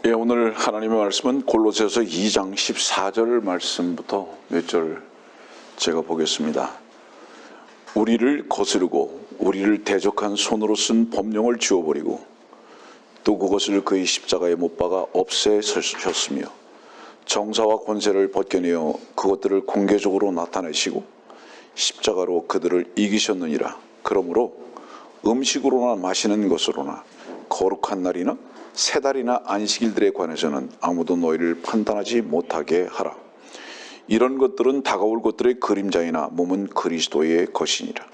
예, 오늘 하나님의 말씀은 골로새서 2장 14절 말씀부터 몇 절 제가 보겠습니다. 우리를 거스르고 우리를 대적한 손으로 쓴 법령을 지워버리고 또 그것을 그의 십자가에 못 박아 없애셨으며 정사와 권세를 벗겨내어 그것들을 공개적으로 나타내시고 십자가로 그들을 이기셨느니라. 그러므로 음식으로나 마시는 것으로나 거룩한 날이나 세 달이나 안식일들에 관해서는 아무도 너희를 판단하지 못하게 하라. 이런 것들은 다가올 것들의 그림자이나 몸은 그리스도의 것이니라.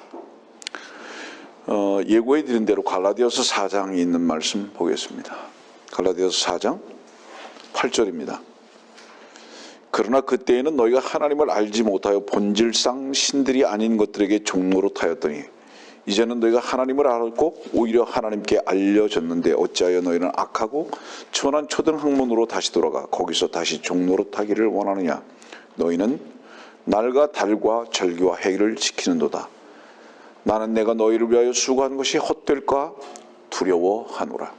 예고해 드린 대로 갈라디아서 4장에 있는 말씀 보겠습니다. 갈라디아서 4장 8절입니다. 그러나 그때에는 너희가 하나님을 알지 못하여 본질상 신들이 아닌 것들에게 종노릇하였더니 이제는 너희가 하나님을 알고 오히려 하나님께 알려졌는데 어찌하여 너희는 악하고 천한 초등학문으로 다시 돌아가 거기서 다시 종노릇하기를 원하느냐. 너희는 날과 달과 절기와 해를 지키는도다. 나는 내가 너희를 위하여 수고한 것이 헛될까 두려워하노라.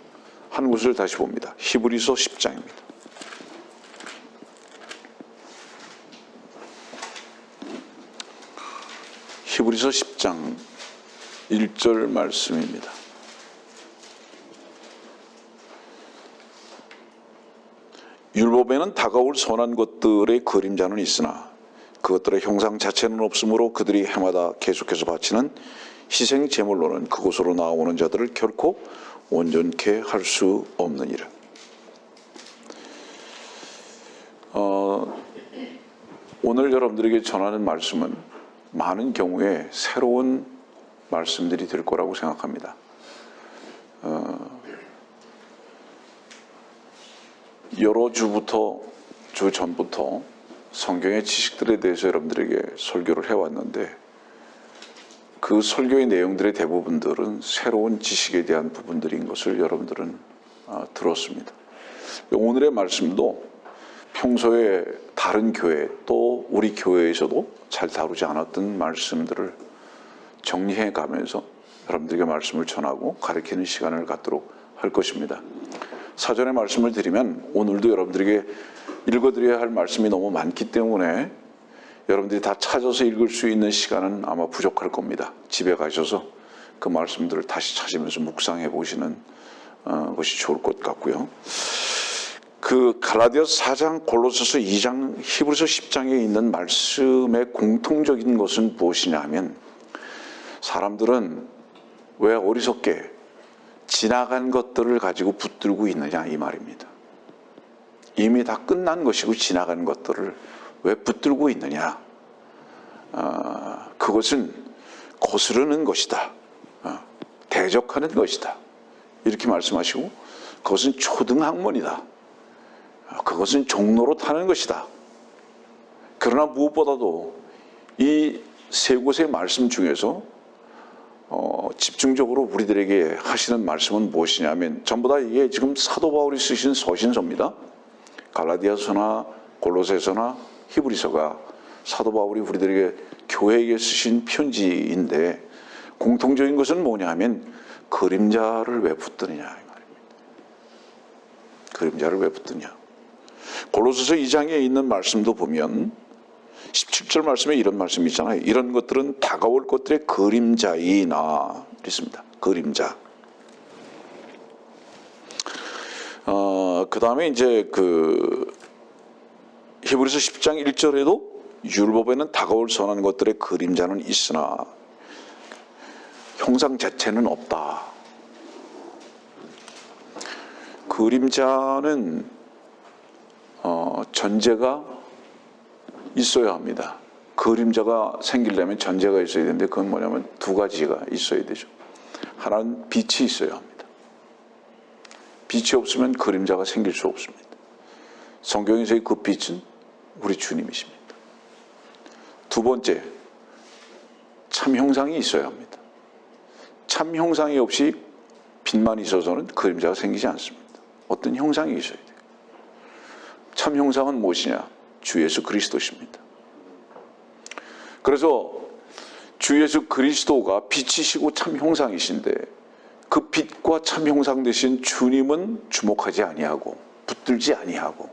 한 곳을 다시 봅니다. 히브리서 10장입니다. 히브리서 10장 1절 말씀입니다. 율법에는 다가올 선한 것들의 그림자는 있으나 그것들의 형상 자체는 없으므로 그들이 해마다 계속해서 바치는 희생 제물로는 그곳으로 나오는 자들을 결코 온전케 할 수 없느니라. 오늘 여러분들에게 전하는 말씀은 많은 경우에 새로운 말씀들이 될 거라고 생각합니다. 여러 주 전부터 성경의 지식들에 대해서 여러분들에게 설교를 해왔는데 그 설교의 내용들의 대부분들은 새로운 지식에 대한 부분들인 것을 여러분들은 들었습니다. 오늘의 말씀도 평소에 다른 교회 또 우리 교회에서도 잘 다루지 않았던 말씀들을 정리해 가면서 여러분들에게 말씀을 전하고 가르치는 시간을 갖도록 할 것입니다. 사전에 말씀을 드리면 오늘도 여러분들에게 읽어드려야 할 말씀이 너무 많기 때문에 여러분들이 다 찾아서 읽을 수 있는 시간은 아마 부족할 겁니다. 집에 가셔서 그 말씀들을 다시 찾으면서 묵상해 보시는 것이 좋을 것 같고요. 그 갈라디아서 4장, 골로새서 2장, 히브리서 10장에 있는 말씀의 공통적인 것은 무엇이냐 하면 사람들은 왜 어리석게 지나간 것들을 가지고 붙들고 있느냐 이 말입니다. 이미 다 끝난 것이고 지나간 것들을 왜 붙들고 있느냐. 그것은 거스르는 것이다. 대적하는 것이다. 이렇게 말씀하시고 그것은 초등학문이다. 그것은 종노릇하는 것이다. 그러나 무엇보다도 이 세 곳의 말씀 중에서 집중적으로 우리들에게 하시는 말씀은 무엇이냐면 전부 다 이게 지금 사도 바울이 쓰신 서신서입니다. 갈라디아서나 골로새서나 히브리서가 사도 바울이 우리들에게 교회에게 쓰신 편지인데 공통적인 것은 뭐냐 하면 그림자를 왜 붙드느냐 이 말입니다. 그림자를 왜 붙드냐. 골로새서 2장에 있는 말씀도 보면 17절 말씀에 이런 말씀이 있잖아요. 이런 것들은 다가올 것들의 그림자이나 그랬습니다. 그림자. 그 다음에 이제 히브리서 10장 1절에도 율법에는 다가올 선한 것들의 그림자는 있으나 형상 자체는 없다. 그림자는 전제가 있어야 합니다. 그림자가 생기려면 전제가 있어야 되는데 그건 뭐냐면 두 가지가 있어야 되죠. 하나는 빛이 있어야 합니다. 빛이 없으면 그림자가 생길 수 없습니다. 성경에서의 그 빛은 우리 주님이십니다. 두 번째, 참 형상이 있어야 합니다. 참 형상이 없이 빛만 있어서는 그림자가 생기지 않습니다. 어떤 형상이 있어야 돼요. 참 형상은 무엇이냐? 주 예수 그리스도십니다. 그래서 주 예수 그리스도가 빛이시고 참 형상이신데 그 빛과 참 형상 되신 주님은 주목하지 아니하고 붙들지 아니하고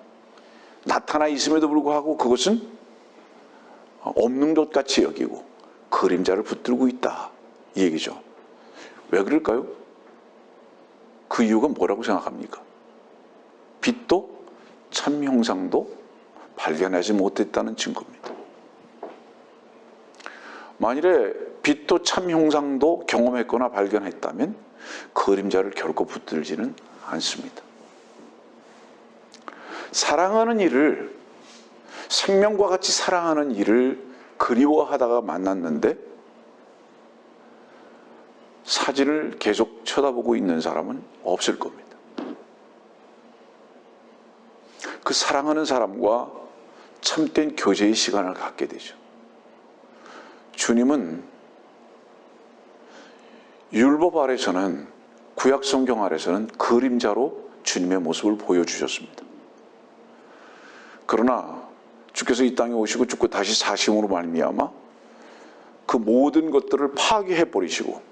나타나 있음에도 불구하고 그것은 없는 것 같이 여기고 그림자를 붙들고 있다 이 얘기죠. 왜 그럴까요? 그 이유가 뭐라고 생각합니까? 빛도 참 형상도 발견하지 못했다는 증거입니다. 만일에 빛도 참 형상도 경험했거나 발견했다면 그림자를 결코 붙들지는 않습니다. 사랑하는 이를, 생명과 같이 사랑하는 이를 그리워하다가 만났는데 사진을 계속 쳐다보고 있는 사람은 없을 겁니다. 그 사랑하는 사람과 참된 교제의 시간을 갖게 되죠. 주님은 율법 아래서는, 구약 성경 아래서는 그림자로 주님의 모습을 보여주셨습니다. 그러나 주께서 이 땅에 오시고 죽고 다시 사심으로 말미암아 그 모든 것들을 파괴해버리시고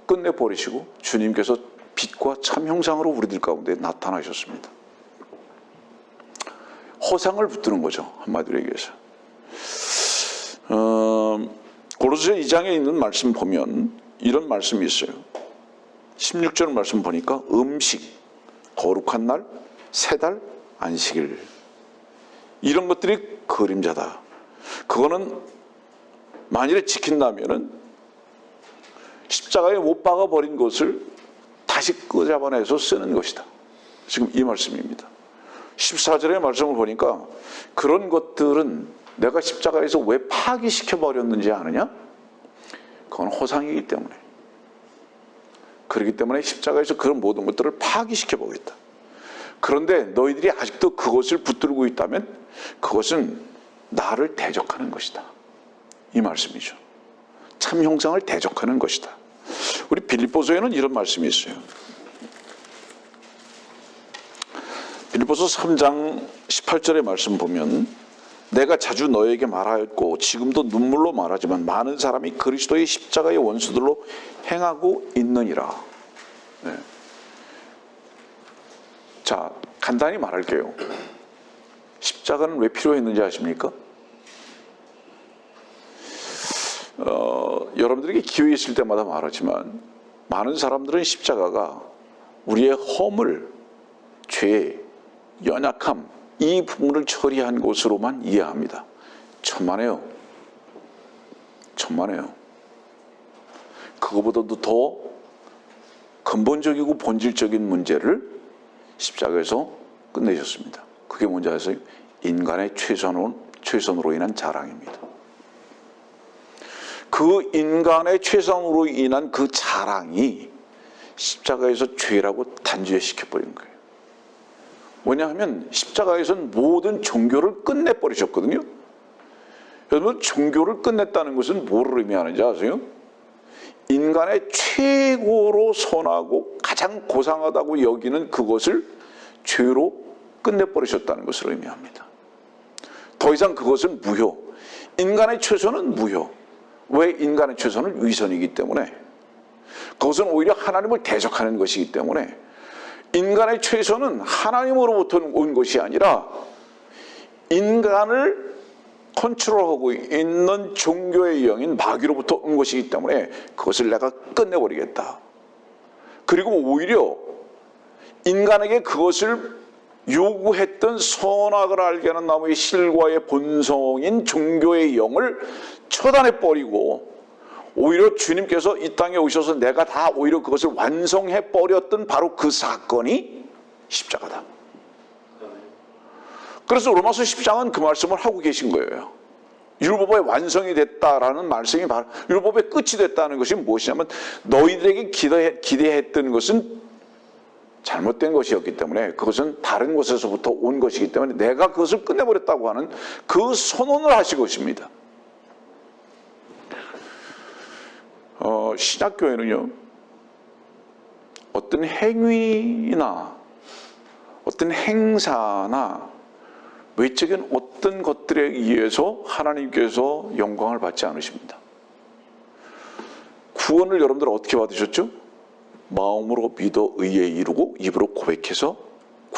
끝내버리시고 주님께서 빛과 참 형상으로 우리들 가운데 나타나셨습니다. 허상을 붙드는 거죠. 한마디로 얘기해서. 고로새 2장에 있는 말씀 보면 이런 말씀이 있어요. 16절 말씀 보니까 음식, 거룩한 날, 세 달, 안식일 이런 것들이 그림자다. 그거는 만일에 지킨다면은 십자가에 못 박아 버린 것을 다시 끄잡아내서 쓰는 것이다. 지금 이 말씀입니다. 14절의 말씀을 보니까 그런 것들은 내가 십자가에서 왜 파기시켜 버렸는지 아느냐? 그건 허상이기 때문에. 그렇기 때문에 십자가에서 그런 모든 것들을 파기시켜 보겠다. 그런데 너희들이 아직도 그것을 붙들고 있다면 그것은 나를 대적하는 것이다. 이 말씀이죠. 참 형상을 대적하는 것이다. 우리 빌립보서에는 이런 말씀이 있어요. 빌립보서 3장 18절의 말씀 보면 내가 자주 너에게 말하였고 지금도 눈물로 말하지만 많은 사람이 그리스도의 십자가의 원수들로 행하고 있느니라. 네. 자, 간단히 말할게요. 십자가는 왜 필요했는지 아십니까? 여러분들에게 기회 있을 때마다 말하지만 많은 사람들은 십자가가 우리의 허물, 죄, 연약함 이 부분을 처리한 것으로만 이해합니다. 천만에요. 천만에요. 그거보다도 더 근본적이고 본질적인 문제를 십자가에서 끝내셨습니다. 그게 뭔지 아세요? 인간의 최선으로 인한 자랑입니다. 그 인간의 최선으로 인한 그 자랑이 십자가에서 죄라고 단죄시켜버린 거예요. 왜냐하면 십자가에서는 모든 종교를 끝내버리셨거든요. 여러분, 종교를 끝냈다는 것은 뭐를 의미하는지 아세요? 인간의 최고로 선하고 가장 고상하다고 여기는 그것을 죄로 끝내버리셨다는 것을 의미합니다. 더 이상 그것은 무효. 인간의 최선은 무효. 왜? 인간의 최선은 위선이기 때문에. 그것은 오히려 하나님을 대적하는 것이기 때문에 인간의 최선은 하나님으로부터 온 것이 아니라 인간을 컨트롤하고 있는 종교의 영인 마귀로부터 온 것이기 때문에 그것을 내가 끝내버리겠다. 그리고 오히려 인간에게 그것을 요구했던 선악을 알게 하는 나무의 실과의 본성인 종교의 영을 처단해버리고 오히려 주님께서 이 땅에 오셔서 내가 다 오히려 그것을 완성해버렸던 바로 그 사건이 십자가다. 그래서 로마서 10장은 그 말씀을 하고 계신 거예요. 율법의 완성이 됐다라는 말씀이 바로 율법의 끝이 됐다는 것이 무엇이냐면 너희들에게 기대했던 것은 잘못된 것이었기 때문에 그것은 다른 곳에서부터 온 것이기 때문에 내가 그것을 끝내버렸다고 하는 그 선언을 하신 것입니다. 신약교회는요, 어떤 행위나 어떤 행사나 외적인 어떤 것들에 의해서 하나님께서 영광을 받지 않으십니다. 구원을 여러분들 어떻게 받으셨죠? 마음으로 믿어 의에 이르고 입으로 고백해서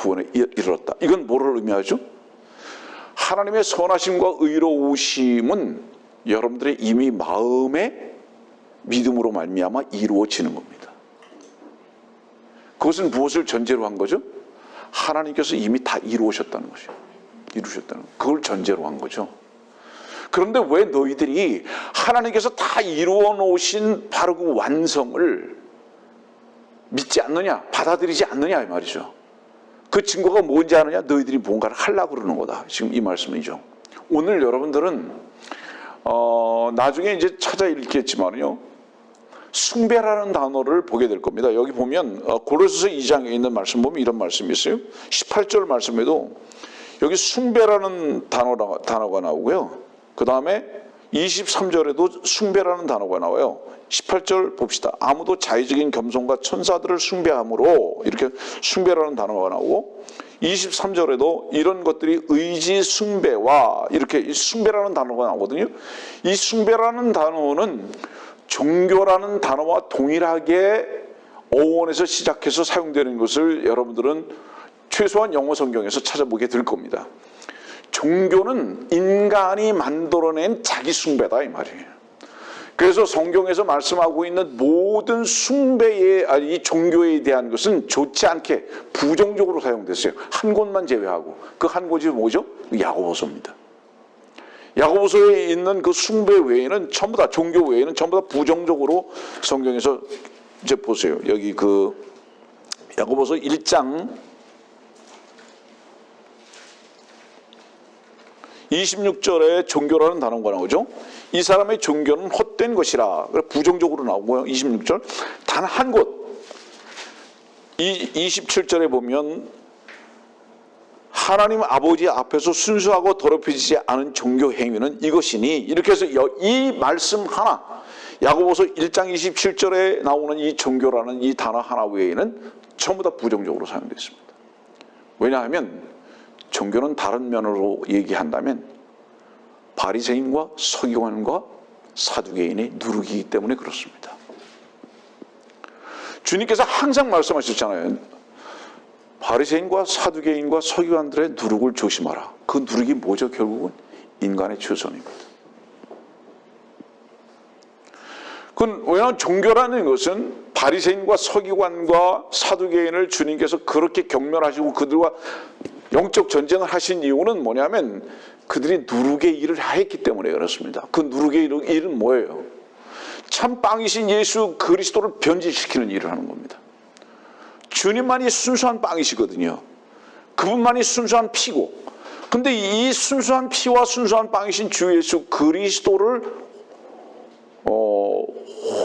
구원에 이르렀다. 이건 뭐를 의미하죠? 하나님의 선하심과 의로우심은 여러분들의 이미 마음의 믿음으로 말미암아 이루어지는 겁니다. 그것은 무엇을 전제로 한 거죠? 하나님께서 이미 다 이루셨다는 것이에요. 이루셨다는 것. 그걸 전제로 한 거죠. 그런데 왜 너희들이 하나님께서 다 이루어 놓으신 바로 그 완성을 믿지 않느냐, 받아들이지 않느냐 이 말이죠. 그 증거가 뭔지 아느냐? 너희들이 뭔가를 하려고 그러는 거다. 지금 이 말씀이죠. 오늘 여러분들은 나중에 이제 찾아 읽겠지만요, 숭배라는 단어를 보게 될 겁니다. 여기 보면 고린도서 2장에 있는 말씀 보면 이런 말씀이 있어요. 18절 말씀에도 여기 숭배라는 단어가 나오고요. 그 다음에 23절에도 숭배라는 단어가 나와요. 18절 봅시다. 아무도 자의적인 겸손과 천사들을 숭배함으로, 이렇게 숭배라는 단어가 나오고, 23절에도 이런 것들이 의지 숭배와, 이렇게 숭배라는 단어가 나오거든요. 이 숭배라는 단어는 종교라는 단어와 동일하게 어원에서 시작해서 사용되는 것을 여러분들은 최소한 영어 성경에서 찾아보게 될 겁니다. 종교는 인간이 만들어낸 자기 숭배다 이 말이에요. 그래서 성경에서 말씀하고 있는 모든 숭배의, 이 종교에 대한 것은 좋지 않게 부정적으로 사용됐어요. 한 곳만 제외하고. 그 한 곳이 뭐죠? 야고보서입니다. 야고보서에 있는 그 숭배 외에는 전부 다, 종교 외에는 전부 다 부정적으로 성경에서, 이제 보세요. 여기 그 야고보서 1장 26절에 종교라는 단어가 나오죠. 이 사람의 종교는 헛된 것이라, 부정적으로 나오고요. 26절 단 한 곳, 이 27절에 보면 하나님 아버지 앞에서 순수하고 더럽혀지지 않은 종교 행위는 이것이니, 이렇게 해서 이 말씀 하나, 야고보서 1장 27절에 나오는 이 종교라는 이 단어 하나 외에는 전부 다 부정적으로 사용되어 있습니다. 왜냐하면 종교는 다른 면으로 얘기한다면 바리새인과 서기관과 사두개인의 누룩이기 때문에 그렇습니다. 주님께서 항상 말씀하셨잖아요. 바리새인과 사두개인과 서기관들의 누룩을 조심하라. 그 누룩이 뭐죠? 결국은 인간의 최선입니다. 왜냐하면 종교라는 것은 바리새인과 서기관과 사두개인을 주님께서 그렇게 경멸하시고 그들과 영적 전쟁을 하신 이유는 뭐냐면 그들이 누룩의 일을 했기 때문에 그렇습니다. 그 누룩의 일은 뭐예요? 참 빵이신 예수 그리스도를 변질시키는 일을 하는 겁니다. 주님만이 순수한 빵이시거든요. 그분만이 순수한 피고, 근데 이 순수한 피와 순수한 빵이신 주 예수 그리스도를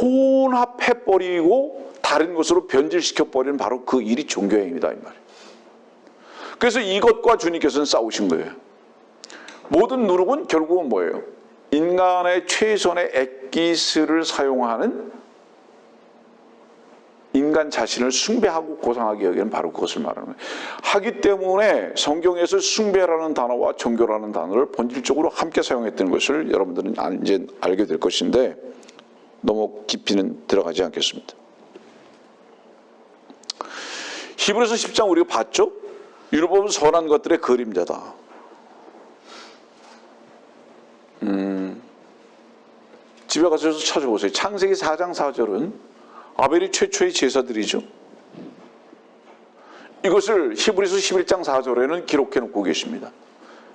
혼합해버리고 다른 것으로 변질시켜버리는 바로 그 일이 종교행위다 이 말이에요. 그래서 이것과 주님께서는 싸우신 거예요. 모든 누룩은 결국은 뭐예요? 인간의 최선의 액기스를 사용하는, 인간 자신을 숭배하고 고상하게 여기는 바로 그것을 말하는 거예요. 하기 때문에 성경에서 숭배라는 단어와 종교라는 단어를 본질적으로 함께 사용했던 것을 여러분들은 이제 알게 될 것인데 너무 깊이는 들어가지 않겠습니다. 히브리서 10장 우리가 봤죠? 율법은 선한 것들의 그림자다. 집에 가서 찾아보세요. 창세기 4장 4절은 아벨이 최초의 제사들이죠. 이것을 히브리서 11장 4절에는 기록해 놓고 계십니다.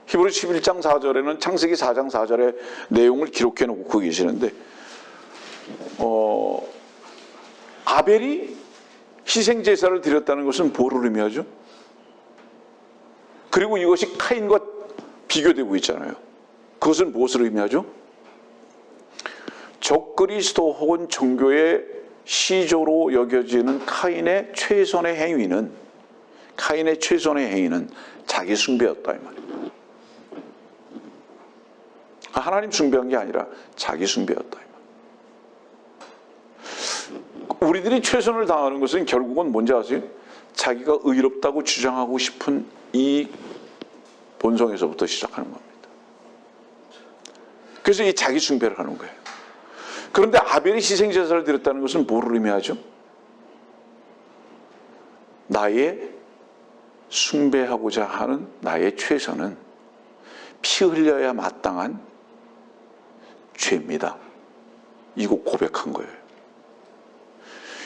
히브리서 11장 4절에는 창세기 4장 4절의 내용을 기록해 놓고 계시는데 아벨이 희생제사를 드렸다는 것은 뭐를 의미하죠? 그리고 이것이 카인과 비교되고 있잖아요. 그것은 무엇을 의미하죠? 적그리스도 혹은 종교의 시조로 여겨지는 카인의 최선의 행위는 자기 숭배였다 이 말이에요. 하나님 숭배한 게 아니라 자기 숭배였다 이 말이에요. 우리들이 최선을 다하는 것은 결국은 뭔지 아세요? 자기가 의롭다고 주장하고 싶은 이 본성에서부터 시작하는 겁니다. 그래서 이 자기 숭배를 하는 거예요. 그런데 아벨이 희생제사를 드렸다는 것은 뭐를 의미하죠? 나의 숭배하고자 하는 나의 최선은 피 흘려야 마땅한 죄입니다. 이거 고백한 거예요.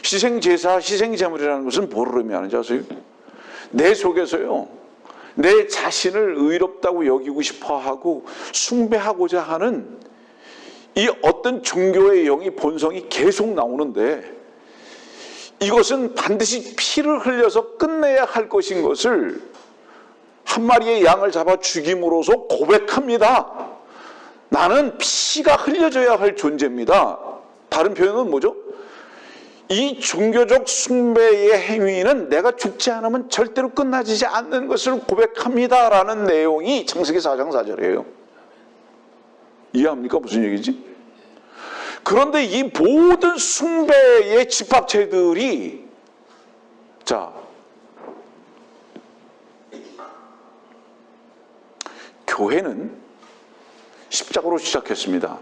희생제사, 희생제물이라는 것은 뭐를 의미하는지 아세요? 내 속에서요, 내 자신을 의롭다고 여기고 싶어하고 숭배하고자 하는 이 어떤 종교의 영이, 본성이 계속 나오는데, 이것은 반드시 피를 흘려서 끝내야 할 것인 것을 한 마리의 양을 잡아 죽임으로써 고백합니다. 나는 피가 흘려져야 할 존재입니다. 다른 표현은 뭐죠? 이 종교적 숭배의 행위는 내가 죽지 않으면 절대로 끝나지 않는 것을 고백합니다 라는 내용이 창세기 4장 4절이에요. 이해합니까? 무슨 얘기지? 그런데 이 모든 숭배의 집합체들이, 자, 교회는 십자가로 시작했습니다.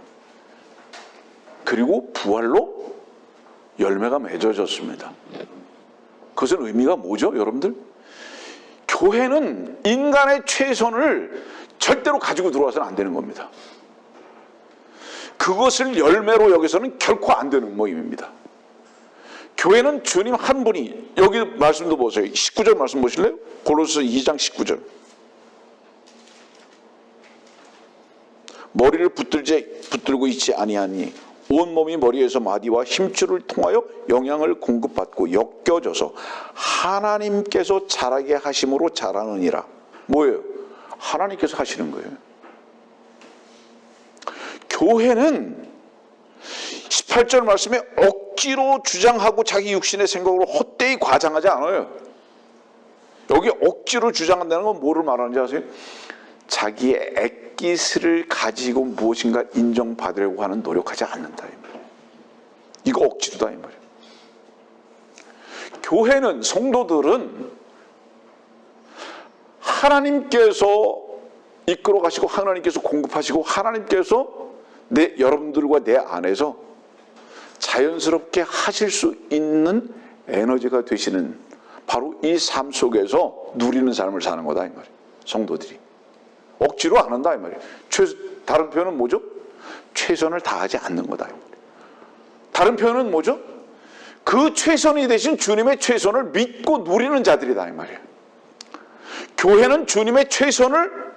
그리고 부활로 열매가 맺어졌습니다. 그것은 의미가 뭐죠, 여러분들? 교회는 인간의 최선을 절대로 가지고 들어와서는 안 되는 겁니다. 그것을 열매로 여기서는 결코 안 되는 모임입니다. 교회는 주님 한 분이, 여기 말씀도 보세요. 19절 말씀 보실래요? 골로새 2장 19절. 머리를 붙들고 있지 아니하니 온몸이 머리에서 마디와 힘줄을 통하여 영향을 공급받고 엮여져서 하나님께서 자라게 하심으로 자라느니라. 뭐예요? 하나님께서 하시는 거예요. 교회는 18절 말씀에 억지로 주장하고 자기 육신의 생각으로 헛되이 과장하지 않아요. 여기 억지로 주장한다는 건 뭐를 말하는지 아세요? 자기의 액기스를 가지고 무엇인가 인정받으려고 하는 노력하지 않는다, 이 말이에요. 이거 억지로다, 이 말이에요. 교회는, 성도들은 하나님께서 이끌어 가시고 하나님께서 공급하시고 하나님께서 여러분들과 내 안에서 자연스럽게 하실 수 있는 에너지가 되시는, 바로 이 삶 속에서 누리는 삶을 사는 거다, 이 말이에요. 성도들이 억지로 안 한다, 이 말이에요. 다른 표현은 뭐죠? 최선을 다하지 않는 거다, 이 말이에요. 다른 표현은 뭐죠? 그 최선이 되신 주님의 최선을 믿고 누리는 자들이다, 이 말이에요. 교회는 주님의 최선을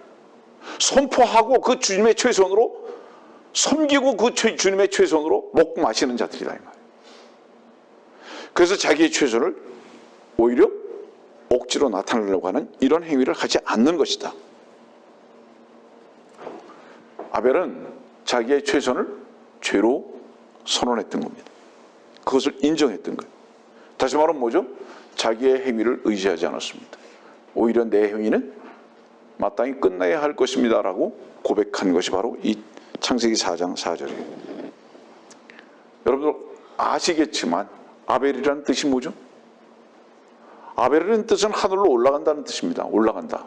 선포하고 그 주님의 최선으로 섬기고 그 주님의 최선으로 먹고 마시는 자들이다, 이 말이에요. 그래서 자기의 최선을 오히려 억지로 나타내려고 하는 이런 행위를 하지 않는 것이다. 아벨은 자기의 최선을 죄로 선언했던 겁니다. 그것을 인정했던 거예요. 다시 말하면 뭐죠? 자기의 행위를 의지하지 않았습니다. 오히려 내 행위는 마땅히 끝나야 할 것입니다 라고 고백한 것이 바로 이 창세기 4장 4절이에요. 여러분들 아시겠지만 아벨이라는 뜻이 뭐죠? 아벨이라는 뜻은 하늘로 올라간다는 뜻입니다. 올라간다.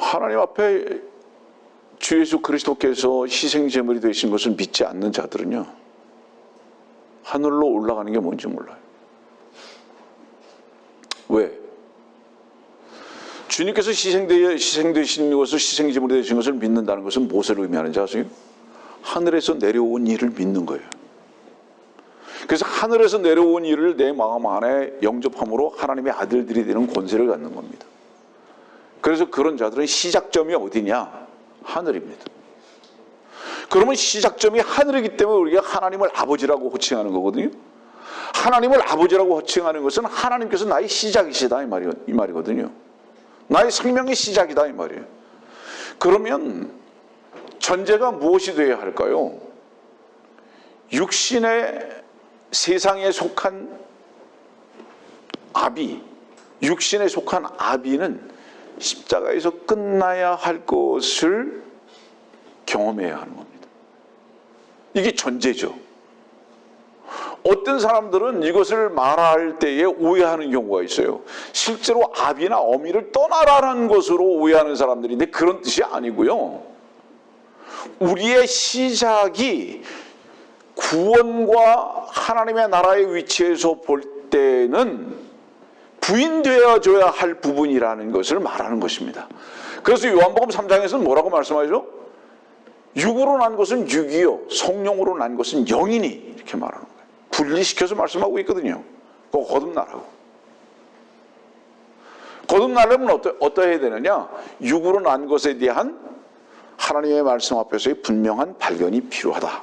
하나님 앞에 주 예수 그리스도께서 희생제물이 되신 것을 믿지 않는 자들은요, 하늘로 올라가는 게 뭔지 몰라요. 왜? 주님께서 희생되신 것을, 희생제물이 되신 것을 믿는다는 것은 무엇을 의미하는지 아세요? 하늘에서 내려온 일을 믿는 거예요. 그래서 하늘에서 내려온 일을 내 마음 안에 영접함으로 하나님의 아들들이 되는 권세를 갖는 겁니다. 그래서 그런 자들은 시작점이 어디냐? 하늘입니다. 그러면 시작점이 하늘이기 때문에 우리가 하나님을 아버지라고 호칭하는 거거든요. 하나님을 아버지라고 호칭하는 것은 하나님께서 나의 시작이시다, 이 말이거든요. 나의 생명의 시작이다, 이 말이에요. 그러면 전제가 무엇이 되어야 할까요? 육신의 세상에 속한 아비, 육신에 속한 아비는 십자가에서 끝나야 할 것을 경험해야 하는 겁니다. 이게 전제죠. 어떤 사람들은 이것을 말할 때에 오해하는 경우가 있어요. 실제로 아비나 어미를 떠나라는 것으로 오해하는 사람들인데 그런 뜻이 아니고요. 우리의 시작이 구원과 하나님의 나라의 위치에서 볼 때는 부인되어줘야 할 부분이라는 것을 말하는 것입니다. 그래서 요한복음 3장에서는 뭐라고 말씀하죠? 육으로 난 것은 육이요, 성령으로 난 것은 영이니, 이렇게 말하는 거예요. 분리시켜서 말씀하고 있거든요. 그거 거듭나라고. 거듭나려면 어떠해야 되느냐? 육으로 난 것에 대한 하나님의 말씀 앞에서의 분명한 발견이 필요하다.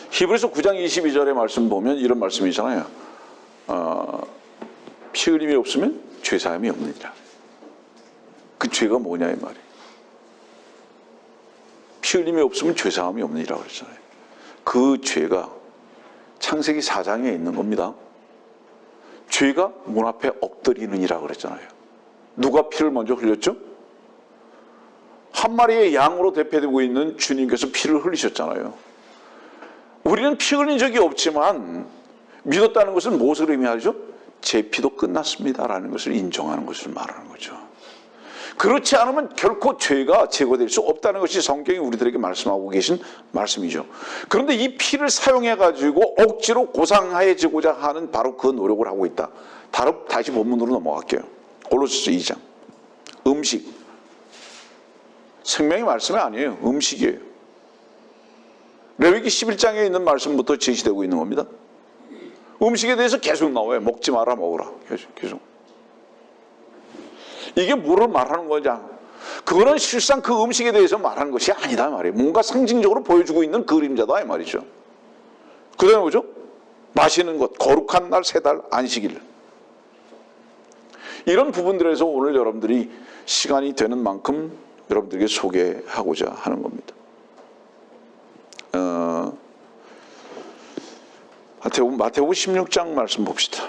히브리서 9장 22절의 말씀 보면 이런 말씀이잖아요. 피 흘림이 없으면 죄사함이 없느니라. 그 죄가 뭐냐 이 말이에요. 피 흘림이 없으면 죄사함이 없느니라 그랬잖아요. 그 죄가 창세기 4장에 있는 겁니다. 죄가 문 앞에 엎드리느니라 그랬잖아요. 누가 피를 먼저 흘렸죠? 한 마리의 양으로 대표되고 있는 주님께서 피를 흘리셨잖아요. 우리는 피 흘린 적이 없지만 믿었다는 것은 무엇을 의미하죠? 제 피도 끝났습니다라는 것을 인정하는 것을 말하는 거죠. 그렇지 않으면 결코 죄가 제거될 수 없다는 것이 성경이 우리들에게 말씀하고 계신 말씀이죠. 그런데 이 피를 사용해가지고 억지로 고상해지고자 하는 바로 그 노력을 하고 있다. 다시 본문으로 넘어갈게요. 골로새서 2장. 음식. 생명의 말씀이 아니에요. 음식이에요. 레위기 11장에 있는 말씀부터 제시되고 있는 겁니다. 음식에 대해서 계속 나와요. 먹지 마라, 먹으라. 계속. 이게 뭐를 말하는 거냐? 그거는 실상 그 음식에 대해서 말하는 것이 아니다 말이에요. 뭔가 상징적으로 보여주고 있는 그림자다 이 말이죠. 그 다음에 뭐죠? 마시는 것, 거룩한 날 3달 안식일. 이런 부분들에서 오늘 여러분들이 시간이 되는 만큼 여러분들에게 소개하고자 하는 겁니다. 마태복음 16장 말씀 봅시다.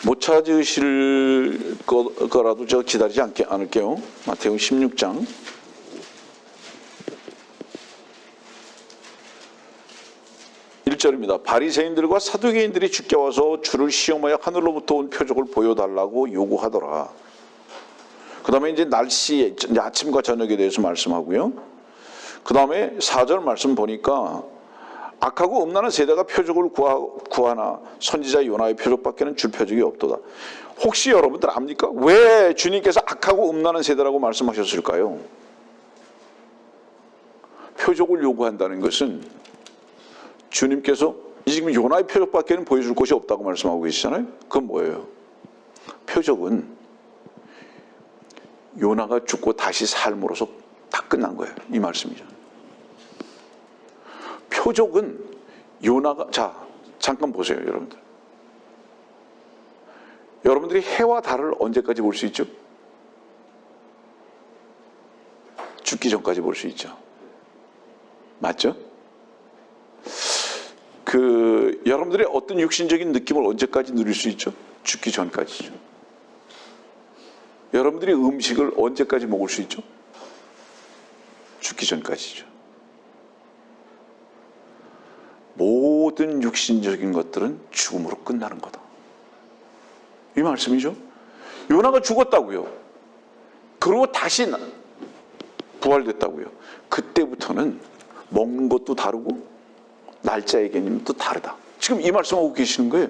못 찾으실 거라도 저 기다리지 않을게요. 마태복음 16장 1절입니다. 바리새인들과 사두개인들이 주께 와서 주를 시험하여 하늘로부터 온 표적을 보여달라고 요구하더라. 그 다음에 이제 날씨, 아침과 저녁에 대해서 말씀하고요. 그 다음에 4절 말씀 보니까 악하고 음란한 세대가 표적을 구하나 선지자 요나의 표적밖에는 줄 표적이 없도다. 혹시 여러분들 압니까? 왜 주님께서 악하고 음란한 세대라고 말씀하셨을까요? 표적을 요구한다는 것은 주님께서 지금 요나의 표적밖에는 보여줄 것이 없다고 말씀하고 계시잖아요. 그건 뭐예요? 표적은 요나가 죽고 다시 삶으로서 다 끝난 거예요. 이 말씀이죠. 표적은 요나가, 자, 잠깐 보세요, 여러분들. 여러분들이 해와 달을 언제까지 볼 수 있죠? 죽기 전까지 볼 수 있죠. 맞죠? 여러분들의 어떤 육신적인 느낌을 언제까지 누릴 수 있죠? 죽기 전까지죠. 여러분들이 음식을 언제까지 먹을 수 있죠? 죽기 전까지죠. 모든 육신적인 것들은 죽음으로 끝나는 거다. 이 말씀이죠. 요나가 죽었다고요. 그리고 다시 부활됐다고요. 그때부터는 먹는 것도 다르고 날짜의 개념도 다르다. 지금 이 말씀하고 계시는 거예요.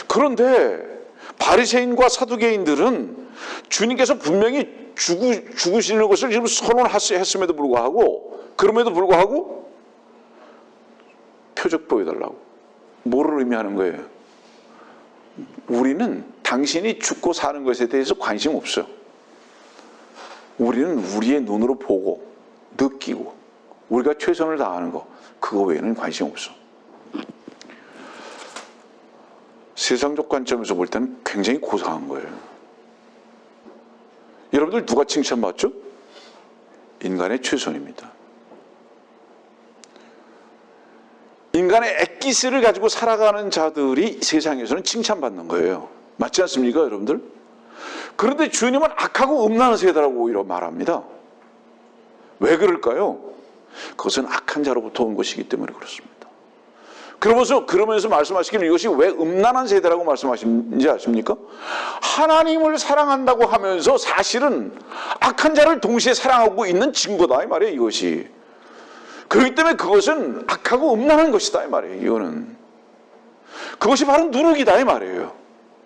그런데 바리새인과 사두개인들은 주님께서 분명히 죽으시는 것을 지금 선언했음에도 불구하고, 그럼에도 불구하고 표적 보여달라고. 뭐를 의미하는 거예요? 우리는 당신이 죽고 사는 것에 대해서 관심 없어요. 우리는 우리의 눈으로 보고 느끼고 우리가 최선을 다하는 거, 그거 외에는 관심 없어. 세상적 관점에서 볼 때는 굉장히 고상한 거예요. 여러분들 누가 칭찬받죠? 인간의 최선입니다. 인간의 액기스를 가지고 살아가는 자들이 세상에서는 칭찬받는 거예요. 맞지 않습니까, 여러분들? 그런데 주님은 악하고 음란한 세대라고 이렇게 말합니다. 왜 그럴까요? 그것은 악한 자로부터 온 것이기 때문에 그렇습니다. 그러면서 말씀하시기를 이것이 왜 음란한 세대라고 말씀하시는지 아십니까? 하나님을 사랑한다고 하면서 사실은 악한 자를 동시에 사랑하고 있는 증거다 이 말이에요. 이것이. 그렇기 때문에 그것은 악하고 음란한 것이다 이 말이에요. 이거는. 그것이 바로 누룩이다 이 말이에요.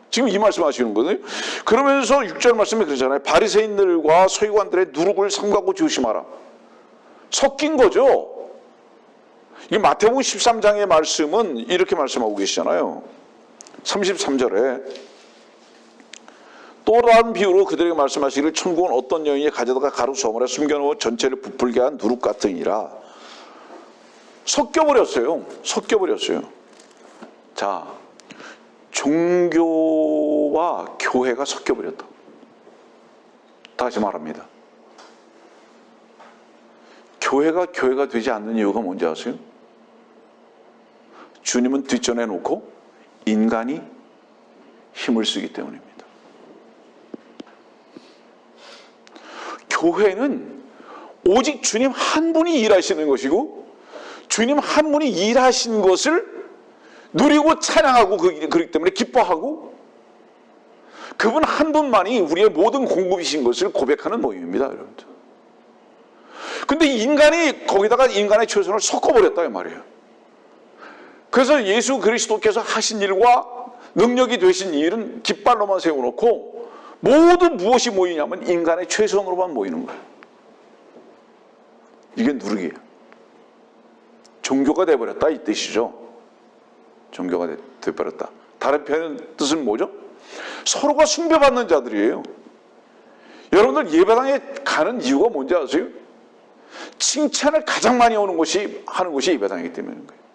지금 이 말씀하시는 거거든요. 그러면서 6절 말씀에 그러잖아요. 바리새인들과 서기관들의 누룩을 삼가고 조심하라. 섞인 거죠. 이 마태복음 13장의 말씀은 이렇게 말씀하고 계시잖아요. 33절에 또 다른 비유로 그들에게 말씀하시기를 천국은 어떤 여인이 가져다가 가루 저물에 숨겨놓아 전체를 부풀게 한 누룩 같으니라. 섞여버렸어요. 자, 종교와 교회가 섞여버렸다. 다시 말합니다. 교회가 되지 않는 이유가 뭔지 아세요? 주님은 뒷전에 놓고 인간이 힘을 쓰기 때문입니다. 교회는 오직 주님 한 분이 일하시는 것이고 주님 한 분이 일하신 것을 누리고 찬양하고 그렇기 때문에 기뻐하고 그분 한 분만이 우리의 모든 공급이신 것을 고백하는 모임입니다. 여러분들. 근데 인간이 거기다가 인간의 최선을 섞어버렸다 이 말이에요. 그래서 예수 그리스도께서 하신 일과 능력이 되신 일은 깃발로만 세워놓고 모두 무엇이 모이냐면 인간의 최선으로만 모이는 거예요. 이게 누룩이에요. 종교가 돼버렸다 이 뜻이죠. 종교가 돼버렸다. 다른 표현의 뜻은 뭐죠? 서로가 숭배받는 자들이에요. 여러분들 예배당에 가는 이유가 뭔지 아세요? 칭찬을 가장 많이 하는 것이 예배당이기 때문인 거예요.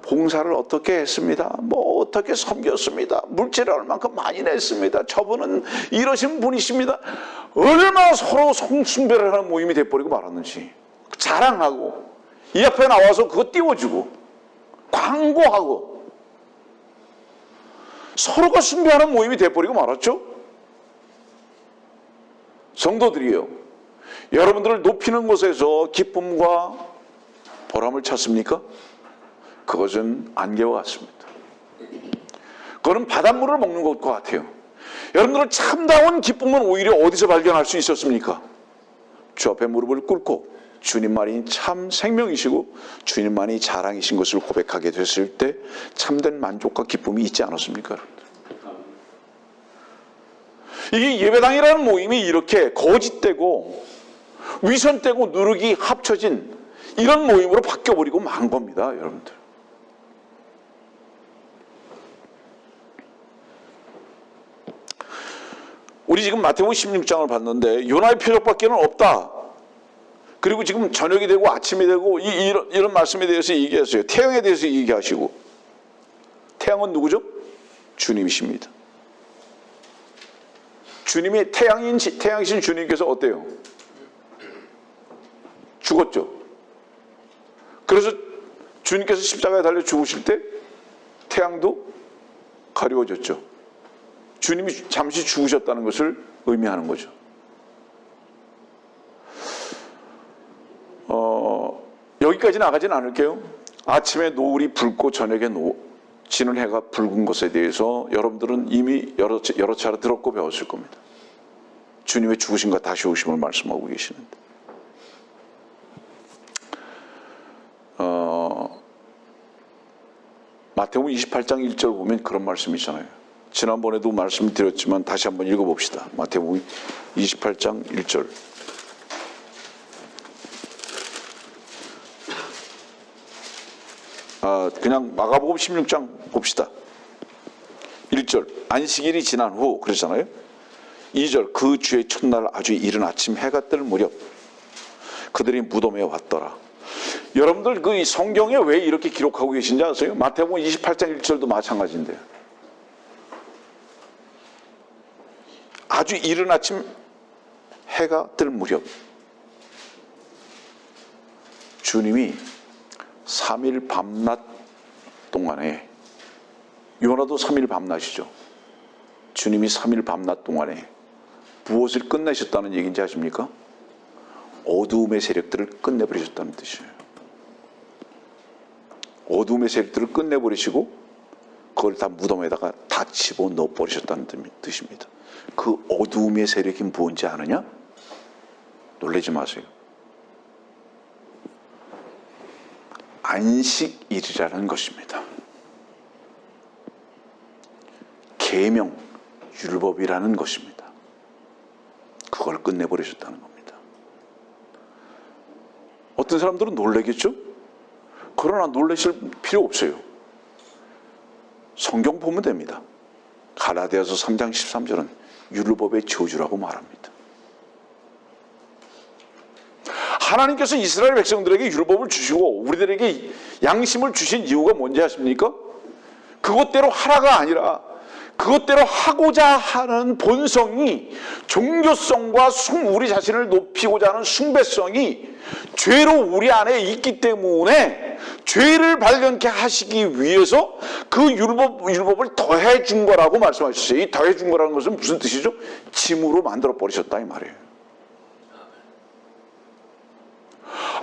봉사를 어떻게 했습니다. 뭐 어떻게 섬겼습니다. 물질을 얼만큼 많이 냈습니다. 저분은 이러신 분이십니다. 얼마나 서로 숭배를 하는 모임이 돼버리고 말았는지. 자랑하고 이 앞에 나와서 그거 띄워주고 광고하고 서로가 숭배하는 모임이 돼버리고 말았죠. 성도들이요. 여러분들을 높이는 것에서 기쁨과 보람을 찾습니까? 그것은 안개와 같습니다. 그거는 바닷물을 먹는 것과 같아요. 여러분들은 참다운 기쁨은 오히려 어디서 발견할 수 있었습니까? 주 앞에 무릎을 꿇고 주님만이 참 생명이시고 주님만이 자랑이신 것을 고백하게 됐을 때 참된 만족과 기쁨이 있지 않았습니까? 이게 예배당이라는 모임이 이렇게 거짓되고 위선되고 누룩이 합쳐진 이런 모임으로 바뀌어버리고 만 겁니다. 여러분들. 우리 지금 마태복음 16장을 봤는데 요나의 표적밖에는 없다. 그리고 지금 저녁이 되고 아침이 되고 이런 말씀에 대해서 얘기했어요. 태양에 대해서 얘기하시고 태양은 누구죠? 주님이십니다. 주님이 태양이신 주님께서 어때요? 죽었죠. 그래서 주님께서 십자가에 달려 죽으실 때 태양도 가려워졌죠. 주님이 잠시 죽으셨다는 것을 의미하는 거죠. 여기까지 나가진 않을게요. 아침에 노을이 붉고 저녁에 지는 해가 붉은 것에 대해서 여러분들은 이미 여러 차례 들었고 배웠을 겁니다. 주님의 죽으심과 다시 오심을 말씀하고 계시는데 마태복음 28장 1절 보면 그런 말씀이 있잖아요. 지난번에도 말씀을 드렸지만 다시 한번 읽어봅시다. 마태복음 28장 1절. 그냥 마가복음 16장 봅시다. 1절. 안식일이 지난 후 그러잖아요. 2절. 그 주의 첫날 아주 이른 아침 해가 뜰 무렵 그들이 무덤에 왔더라. 여러분들 그 성경에 왜 이렇게 기록하고 계신지 아세요? 마태복음 28장 1절도 마찬가지인데요. 아주 이른 아침 해가 뜰 무렵 주님이 3일 밤낮 동안에 요나도 3일 밤낮이죠. 주님이 3일 밤낮 동안에 무엇을 끝내셨다는 얘기인지 아십니까? 어두움의 세력들을 끝내버리셨다는 뜻이에요. 어둠의 세력들을 끝내버리시고 그걸 다 무덤에다가 다 집어넣어 버리셨다는 뜻입니다. 그 어둠의 세력이 뭔지 아느냐? 놀라지 마세요. 안식일이라는 것입니다. 계명, 율법이라는 것입니다. 그걸 끝내버리셨다는 겁니다. 어떤 사람들은 놀라겠죠? 그러나 놀라실 필요 없어요. 성경 보면 됩니다. 갈라디아서 3장 13절은 율법의 저주라고 말합니다. 하나님께서 이스라엘 백성들에게 율법을 주시고 우리들에게 양심을 주신 이유가 뭔지 아십니까? 그것대로 하라가 아니라 그것대로 하고자 하는 본성이, 종교성과 우리 자신을 높이고자 하는 숭배성이 죄로 우리 안에 있기 때문에 죄를 발견케 하시기 위해서 그 율법을 더해 준 거라고 말씀하셨어요. 이 더해 준 거라는 것은 무슨 뜻이죠? 짐으로 만들어 버리셨다 이 말이에요.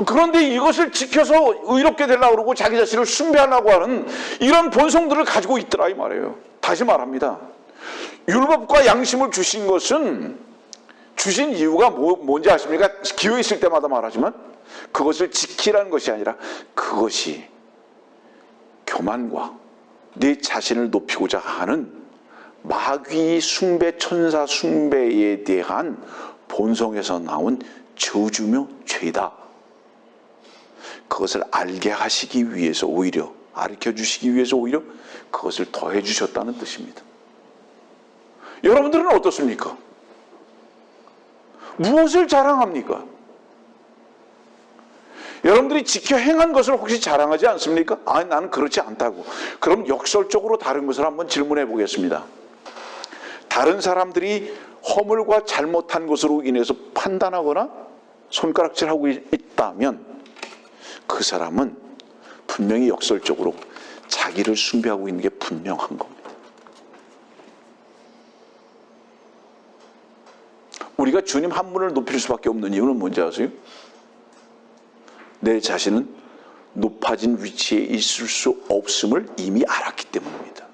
그런데 이것을 지켜서 의롭게 되려고 그러고 자기 자신을 숭배하려고 하는 이런 본성들을 가지고 있더라 이 말이에요. 다시 말합니다. 율법과 양심을 주신 것은, 주신 이유가 뭔지 아십니까? 기회 있을 때마다 말하지만 그것을 지키라는 것이 아니라 그것이 교만과 내 자신을 높이고자 하는 마귀 숭배, 천사 숭배에 대한 본성에서 나온 저주며 죄다. 그것을 알게 하시기 위해서 오히려, 가르쳐 주시기 위해서 오히려 그것을 더해 주셨다는 뜻입니다. 여러분들은 어떻습니까? 무엇을 자랑합니까? 여러분들이 지켜 행한 것을 혹시 자랑하지 않습니까? 아니, 나는 그렇지 않다고. 그럼 역설적으로 다른 것을 한번 질문해 보겠습니다. 다른 사람들이 허물과 잘못한 것으로 인해서 판단하거나 손가락질하고 있다면 그 사람은 분명히 역설적으로 자기를 숭배하고 있는 게 분명한 겁니다. 우리가 주님 한 분을 높일 수밖에 없는 이유는 뭔지 아세요? 내 자신은 높아진 위치에 있을 수 없음을 이미 알았기 때문입니다.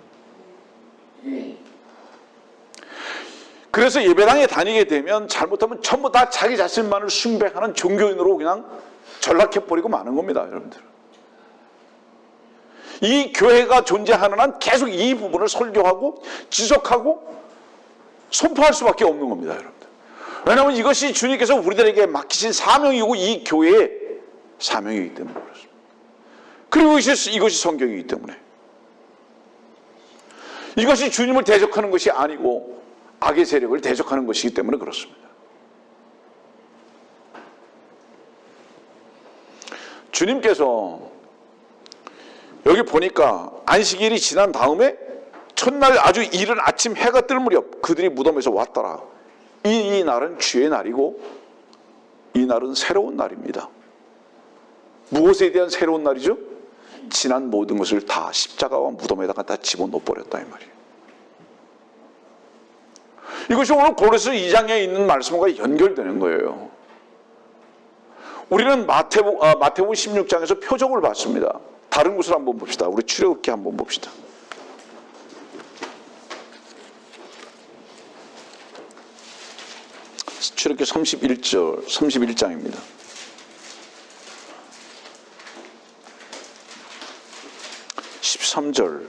그래서 예배당에 다니게 되면 잘못하면 전부 다 자기 자신만을 숭배하는 종교인으로 그냥 전락해버리고 마는 겁니다, 여러분들. 이 교회가 존재하는 한 계속 이 부분을 설교하고 지적하고 선포할 수밖에 없는 겁니다, 여러분들. 왜냐하면 이것이 주님께서 우리들에게 맡기신 사명이고 이 교회의 사명이기 때문에 그렇습니다. 그리고 이것이 성경이기 때문에. 이것이 주님을 대적하는 것이 아니고 악의 세력을 대적하는 것이기 때문에 그렇습니다. 주님께서 여기 보니까 안식일이 지난 다음에 첫날 아주 이른 아침 해가 뜰 무렵 그들이 무덤에서 왔더라. 이 날은 주의 날이고 이 날은 새로운 날입니다. 무엇에 대한 새로운 날이죠? 지난 모든 것을 다 십자가와 무덤에다가 다 집어넣어 버렸다 이 말이에요. 이것이 오늘 고린도서 2장에 있는 말씀과 연결되는 거예요. 우리는 마태복음 16장에서 표적을 봤습니다. 다른 곳을 한번 봅시다. 우리 출애굽기 한번 봅시다. 출애굽기 31장입니다. 13절.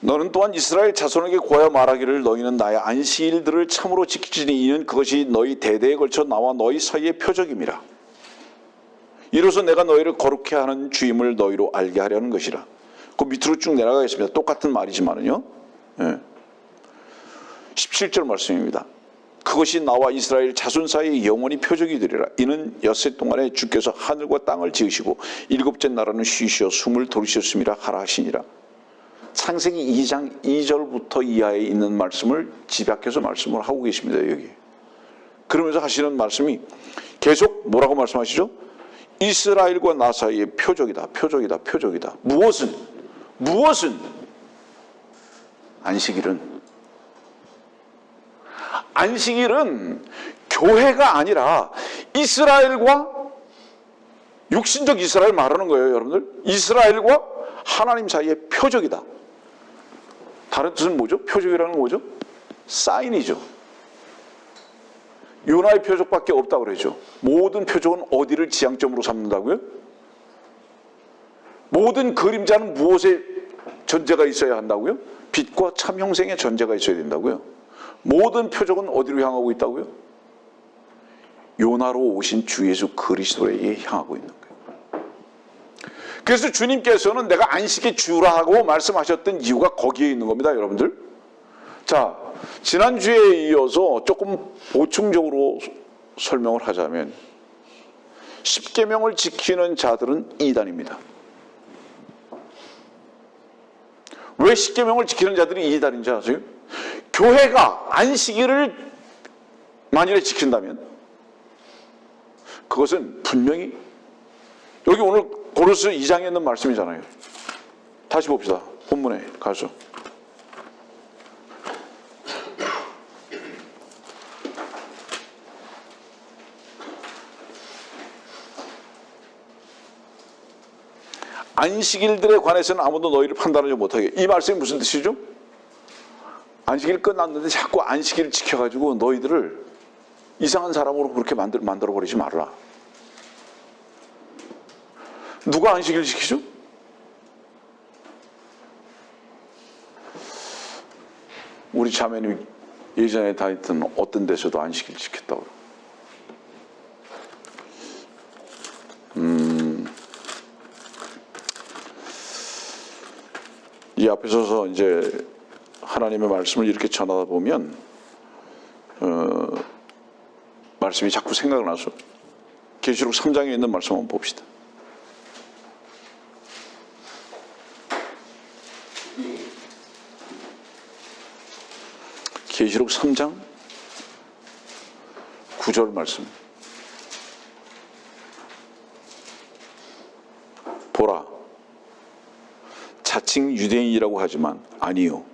너는 또한 이스라엘 자손에게 고하여 말하기를 너희는 나의 안식일들을 참으로 지키지니 이는 그것이 너희 대대에 걸쳐 나와 너희 사이의 표적임이라. 이로써 내가 너희를 거룩해 하는 주임을 너희로 알게 하려는 것이라. 그 밑으로 쭉 내려가겠습니다. 똑같은 말이지만은요. 17절 말씀입니다. 그것이 나와 이스라엘 자손 사이의 영원히 표적이 되리라. 이는 엿새 동안에 주께서 하늘과 땅을 지으시고 일곱째 나라는 쉬시어 숨을 돌리셨음이라 하라 하시니라. 창세기 2장 2절부터 이하에 있는 말씀을 집약해서 말씀을 하고 계십니다. 여기. 그러면서 하시는 말씀이 계속 뭐라고 말씀하시죠? 이스라엘과 나 사이의 표적이다. 표적이다. 표적이다. 무엇은? 안식일은 교회가 아니라 이스라엘과 육신적 이스라엘 말하는 거예요, 여러분들. 이스라엘과 하나님 사이의 표적이다. 다른 뜻은 뭐죠? 표적이라는 건 뭐죠? 사인이죠. 요나의 표적밖에 없다고 그러죠. 모든 표적은 어디를 지향점으로 삼는다고요? 모든 그림자는 무엇에 전제가 있어야 한다고요? 빛과 참 형생의 전제가 있어야 된다고요. 모든 표적은 어디로 향하고 있다고요? 요나로 오신 주 예수 그리스도에게 향하고 있는 거예요. 그래서 주님께서는 내가 안식의 주라고 말씀하셨던 이유가 거기에 있는 겁니다, 여러분들. 자, 지난주에 이어서 조금 보충적으로 설명을 하자면 십계명을 지키는 자들은 이단입니다. 왜 십계명을 지키는 자들이 이단인지 아세요? 교회가 안식일을 만일에 지킨다면 그것은 분명히 여기 오늘 고린도서 2장에 있는 말씀이잖아요. 다시 봅시다. 본문에 가서 안식일들에 관해서는 아무도 너희를 판단하지 못하게. 이 말씀이 무슨 뜻이죠? 안식일 끝났는데 자꾸 안식일을 지켜가지고 너희들을 이상한 사람으로 그렇게 만들어버리지 말라. 누가 안식일을 지키죠? 우리 자매님이 예전에 다녔던 어떤 데서도 안식일 지켰다고. 이 앞에 서서 이제 하나님의 말씀을 이렇게 전하다 보면 말씀이 자꾸 생각이 나서 계시록 3장에 있는 말씀 한번 봅시다. 계시록 3장 9절 말씀. 보라, 자칭 유대인이라고 하지만 아니요,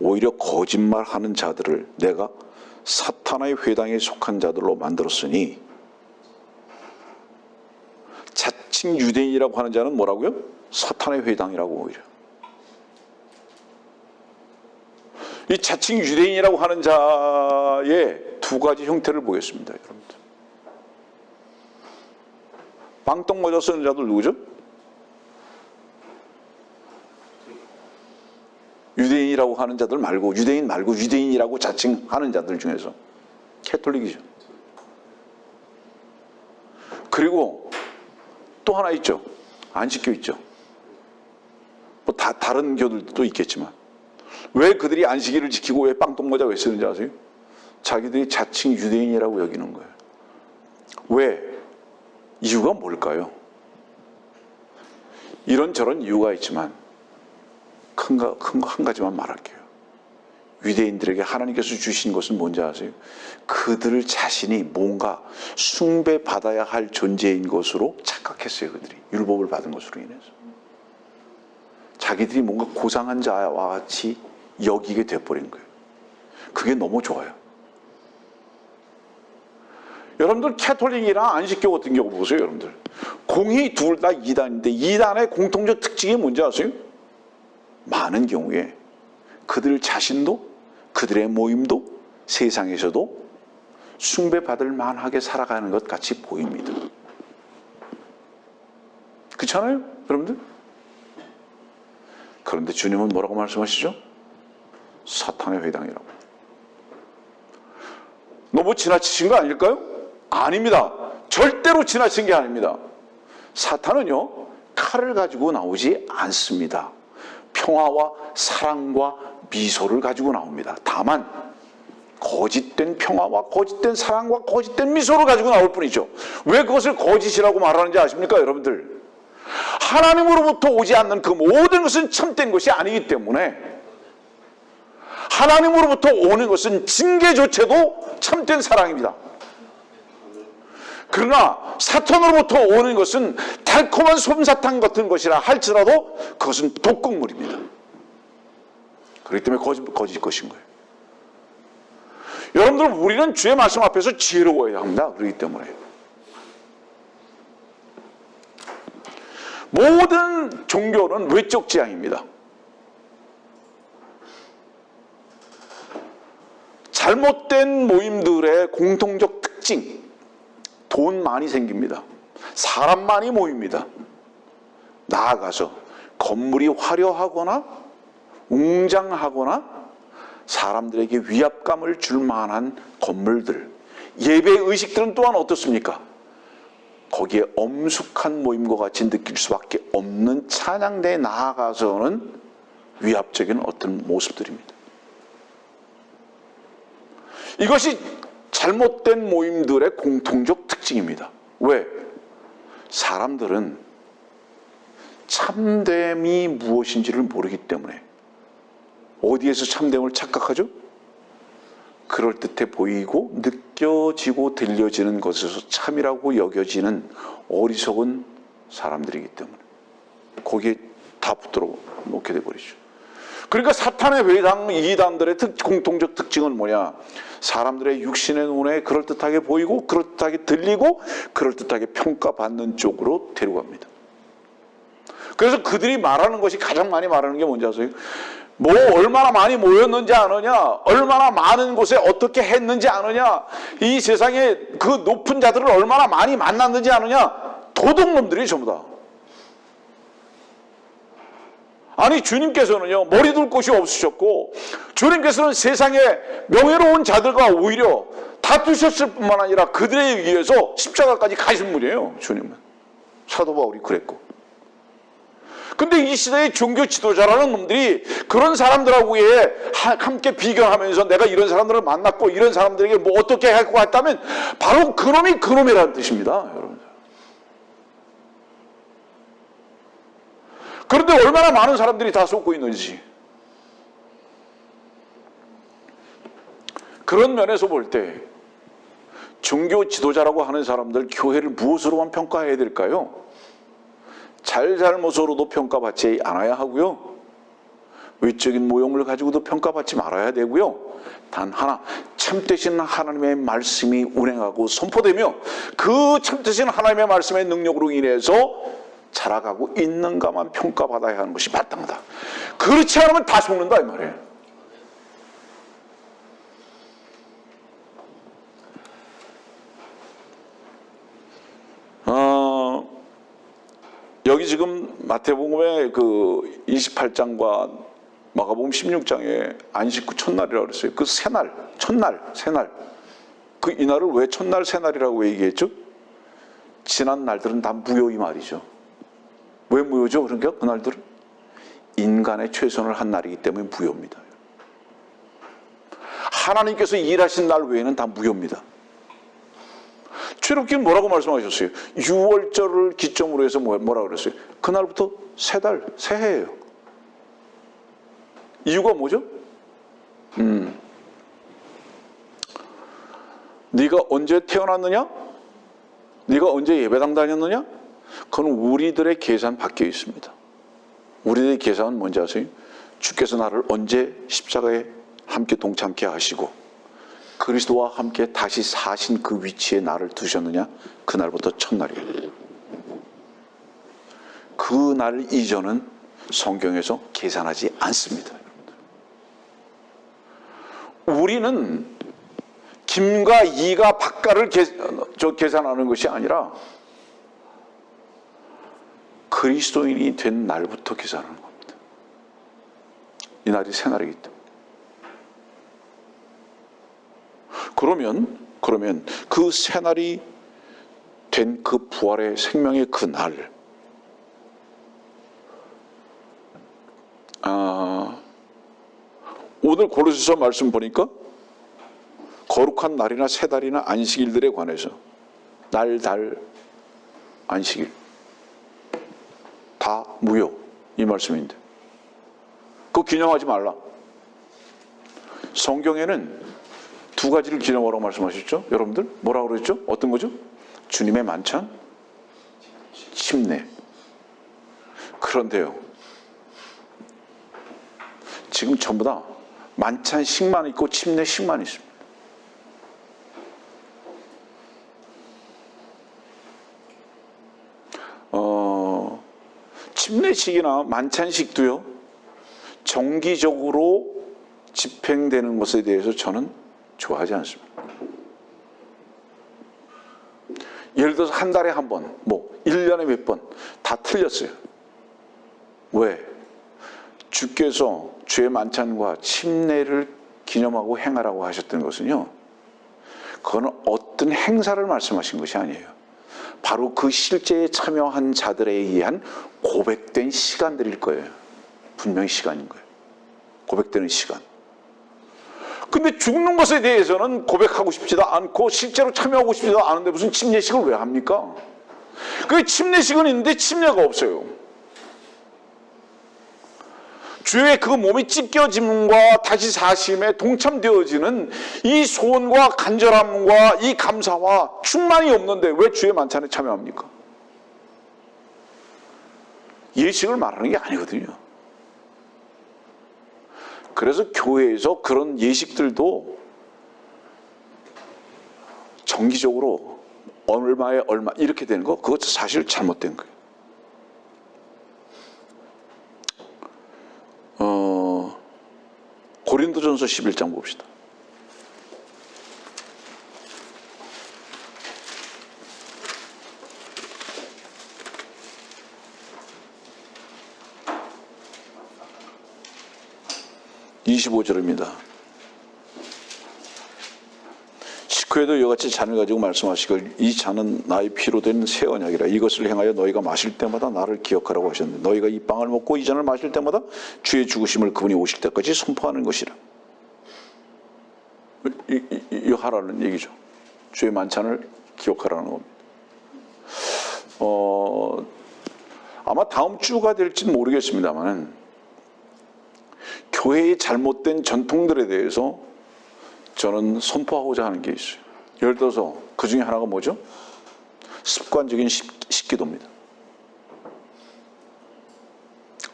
오히려 거짓말하는 자들을 내가 사탄의 회당에 속한 자들로 만들었으니. 자칭 유대인이라고 하는 자는 뭐라고요? 사탄의 회당이라고. 오히려 이 자칭 유대인이라고 하는 자의 두 가지 형태를 보겠습니다, 여러분들. 빵떡 모자 쓰는 자들 누구죠? 유대인이라고 하는 자들 말고, 유대인 말고 유대인이라고 자칭하는 자들 중에서 캐톨릭이죠. 그리고 또 하나 있죠. 안식교 있죠. 뭐 다른 교들도 있겠지만 왜 그들이 안식일을 지키고 왜 빵똥모자 왜 쓰는지 아세요? 자기들이 자칭 유대인이라고 여기는 거예요. 왜? 이유가 뭘까요? 이런저런 이유가 있지만 큰 거 한 가지만 말할게요. 유대인들에게 하나님께서 주신 것은 뭔지 아세요? 그들 자신이 뭔가 숭배받아야 할 존재인 것으로 착각했어요. 그들이 율법을 받은 것으로 인해서 자기들이 뭔가 고상한 자와 같이 여기게 돼버린 거예요. 그게 너무 좋아요. 여러분들 캐톨릭이랑 안식교 같은 경우 보세요. 여러분들 공이 둘 다 이단인데 이단의 공통적 특징이 뭔지 아세요? 많은 경우에 그들 자신도 그들의 모임도 세상에서도 숭배받을 만하게 살아가는 것 같이 보입니다. 그렇잖아요, 여러분들? 그런데 주님은 뭐라고 말씀하시죠? 사탄의 회당이라고. 너무 지나치신 거 아닐까요? 아닙니다. 절대로 지나친 게 아닙니다. 사탄은요, 칼을 가지고 나오지 않습니다. 평화와 사랑과 미소를 가지고 나옵니다. 다만 거짓된 평화와 거짓된 사랑과 거짓된 미소를 가지고 나올 뿐이죠. 왜 그것을 거짓이라고 말하는지 아십니까, 여러분들? 하나님으로부터 오지 않는 그 모든 것은 참된 것이 아니기 때문에 하나님으로부터 오는 것은 징계조차도 참된 사랑입니다. 그러나 사탄으로부터 오는 것은 달콤한 솜사탕 같은 것이라 할지라도 그것은 독극물입니다. 그렇기 때문에 거짓 것인 거예요. 여러분들, 우리는 주의 말씀 앞에서 지혜로워야 합니다. 그렇기 때문에 모든 종교는 외적 지향입니다. 잘못된 모임들의 공통적 특징, 돈 많이 생깁니다. 사람 많이 모입니다. 나아가서 건물이 화려하거나 웅장하거나 사람들에게 위압감을 줄 만한 건물들, 예배 의식들은 또한 어떻습니까? 거기에 엄숙한 모임과 같이 느낄 수밖에 없는 찬양대에 나아가서는 위압적인 어떤 모습들입니다. 이것이 잘못된 모임들의 공통적 특징입니다. 왜? 사람들은 참됨이 무엇인지를 모르기 때문에 어디에서 참됨을 착각하죠? 그럴듯해 보이고 느껴지고 들려지는 것에서 참이라고 여겨지는 어리석은 사람들이기 때문에 거기에 다 붙들어 놓게 돼버리죠. 그러니까 사탄의 회당, 이단들의 공통적 특징은 뭐냐? 사람들의 육신의 눈에 그럴듯하게 보이고 그럴듯하게 들리고 그럴듯하게 평가받는 쪽으로 데려갑니다. 그래서 그들이 말하는 것이 가장 많이 말하는 게 뭔지 아세요? 뭐 얼마나 많이 모였는지 아느냐, 얼마나 많은 곳에 어떻게 했는지 아느냐, 이 세상에 그 높은 자들을 얼마나 많이 만났는지 아느냐. 도둑놈들이 전부 다. 아니 주님께서는요 머리 둘 곳이 없으셨고 주님께서는 세상에 명예로운 자들과 오히려 다투셨을 뿐만 아니라 그들에 의해서 십자가까지 가신 분이에요. 주님은. 사도 바울이 그랬고. 근데 이 시대의 종교 지도자라는 놈들이 그런 사람들하고 함께 비교하면서 내가 이런 사람들을 만났고 이런 사람들에게 뭐 어떻게 할 것 같다면 바로 그놈이 그놈이라는 뜻입니다. 여러분. 그런데 얼마나 많은 사람들이 다 속고 있는지. 그런 면에서 볼 때 종교 지도자라고 하는 사람들 교회를 무엇으로만 평가해야 될까요? 잘잘못으로도 평가받지 않아야 하고요. 외적인 모형을 가지고도 평가받지 말아야 되고요. 단 하나, 참되신 하나님의 말씀이 운행하고 선포되며 그 참되신 하나님의 말씀의 능력으로 인해서 자라가고 있는가만 평가받아야 하는 것이 마땅하다. 그렇지 않으면 다 속는다 이 말이에요. 여기 지금 마태복음의 그 28장과 마가복음 16장에 안식 후 첫날이라고 그랬어요. 그 새날, 새날. 그 이날을 왜 첫날, 새날이라고 얘기했죠? 지난 날들은 다 무효 이 말이죠. 왜 무효죠? 그러니까 그날들은 인간의 최선을 한 날이기 때문에 무효입니다. 하나님께서 일하신 날 외에는 다 무효입니다. 출애굽기는 뭐라고 말씀하셨어요? 6월절을 기점으로 해서 뭐라고 그랬어요? 그날부터 새 달, 새해예요. 이유가 뭐죠? 네가 언제 태어났느냐? 네가 언제 예배당 다녔느냐? 그건 우리들의 계산 밖에 있습니다. 우리들의 계산은 뭔지 아세요? 주께서 나를 언제 십자가에 함께 동참케 하시고 그리스도와 함께 다시 사신 그 위치에 나를 두셨느냐? 그날부터 첫날이에요. 그날 이전은 성경에서 계산하지 않습니다. 우리는 김과 이가 박가를 계산하는 것이 아니라 그리스도인이 된 날부터 계산하는 겁니다. 이 날이 새날이기 때문에. 그러면 그 새날이 된 그 부활의 생명의 그 날, 오늘 고린도서 말씀 보니까 거룩한 날이나 새 달이나 안식일들에 관해서 날, 달, 안식일 다 무효 이 말씀인데 그거 기념하지 말라. 성경에는 두 가지를 기념하라고 말씀하셨죠? 여러분들 뭐라고 그랬죠? 어떤 거죠? 주님의 만찬, 침례. 그런데요 지금 전부 다 만찬식만 있고 침례식만 있습니다. 침례식이나 만찬식도요, 정기적으로 집행되는 것에 대해서 저는 좋아하지 않습니다. 예를 들어서 한 달에 한 번, 1년에 몇 번, 다 틀렸어요. 왜? 주께서 주의 만찬과 침례를 기념하고 행하라고 하셨던 것은요, 그거는 어떤 행사를 말씀하신 것이 아니에요. 바로 그 실제에 참여한 자들에 의한 고백된 시간들일 거예요. 분명히 시간인 거예요. 고백되는 시간. 근데 죽는 것에 대해서는 고백하고 싶지도 않고 실제로 참여하고 싶지도 않은데 무슨 침례식을 왜 합니까? 그 침례식은 있는데 침례가 없어요. 주의 그 몸이 찢겨짐과 다시 사심에 동참되어지는 이 소원과 간절함과 이 감사와 충만이 없는데 왜 주의 만찬에 참여합니까? 예식을 말하는 게 아니거든요. 그래서 교회에서 그런 예식들도 정기적으로 얼마에 얼마 이렇게 되는 거, 그것도 사실 잘못된 거예요. 고린도전서 11장 봅시다. (25절입니다) 식후에도 이와 같이 잔을 가지고 말씀하시길 이 잔은 나의 피로 된 새 언약이라. 이것을 행하여 너희가 마실 때마다 나를 기억하라고 하셨는데 너희가 이 빵을 먹고 이 잔을 마실 때마다 주의 죽으심을 그분이 오실 때까지 선포하는 것이라. 이 하라는 얘기죠. 주의 만찬을 기억하라는 겁니다. 아마 다음 주가 될지는 모르겠습니다만 교회의 잘못된 전통들에 대해서 저는 선포하고자 하는 게 있어요. 예를 들어서 그 중에 하나가 뭐죠? 습관적인 식기도입니다.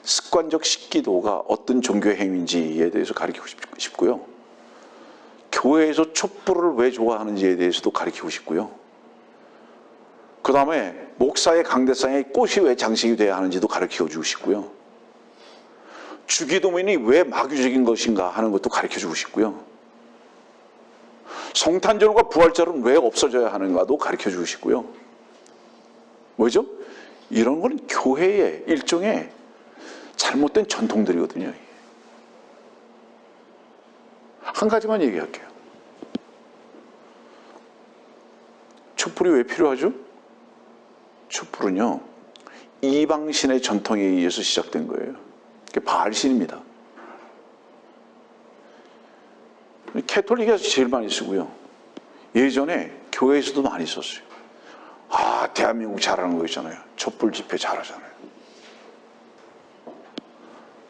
습관적 식기도가 어떤 종교 행위인지에 대해서 가르치고 싶고요. 교회에서 촛불을 왜 좋아하는지에 대해서도 가르치고 싶고요. 그 다음에 목사의 강대상에 꽃이 왜 장식이 돼야 하는지도 가르쳐 주고 싶고요. 주기도문이 왜 마귀적인 것인가 하는 것도 가르쳐 주고 싶고요. 성탄절과 부활절은 왜 없어져야 하는가도 가르쳐 주고 싶고요. 뭐죠? 이런 건 교회의 일종의 잘못된 전통들이거든요. 한 가지만 얘기할게요. 촛불이 왜 필요하죠? 촛불은요, 이방신의 전통에 의해서 시작된 거예요. 그게 바알신입니다. 캐톨릭에서 제일 많이 쓰고요. 예전에 교회에서도 많이 썼어요. 대한민국 잘하는 거 있잖아요. 촛불 집회 잘하잖아요.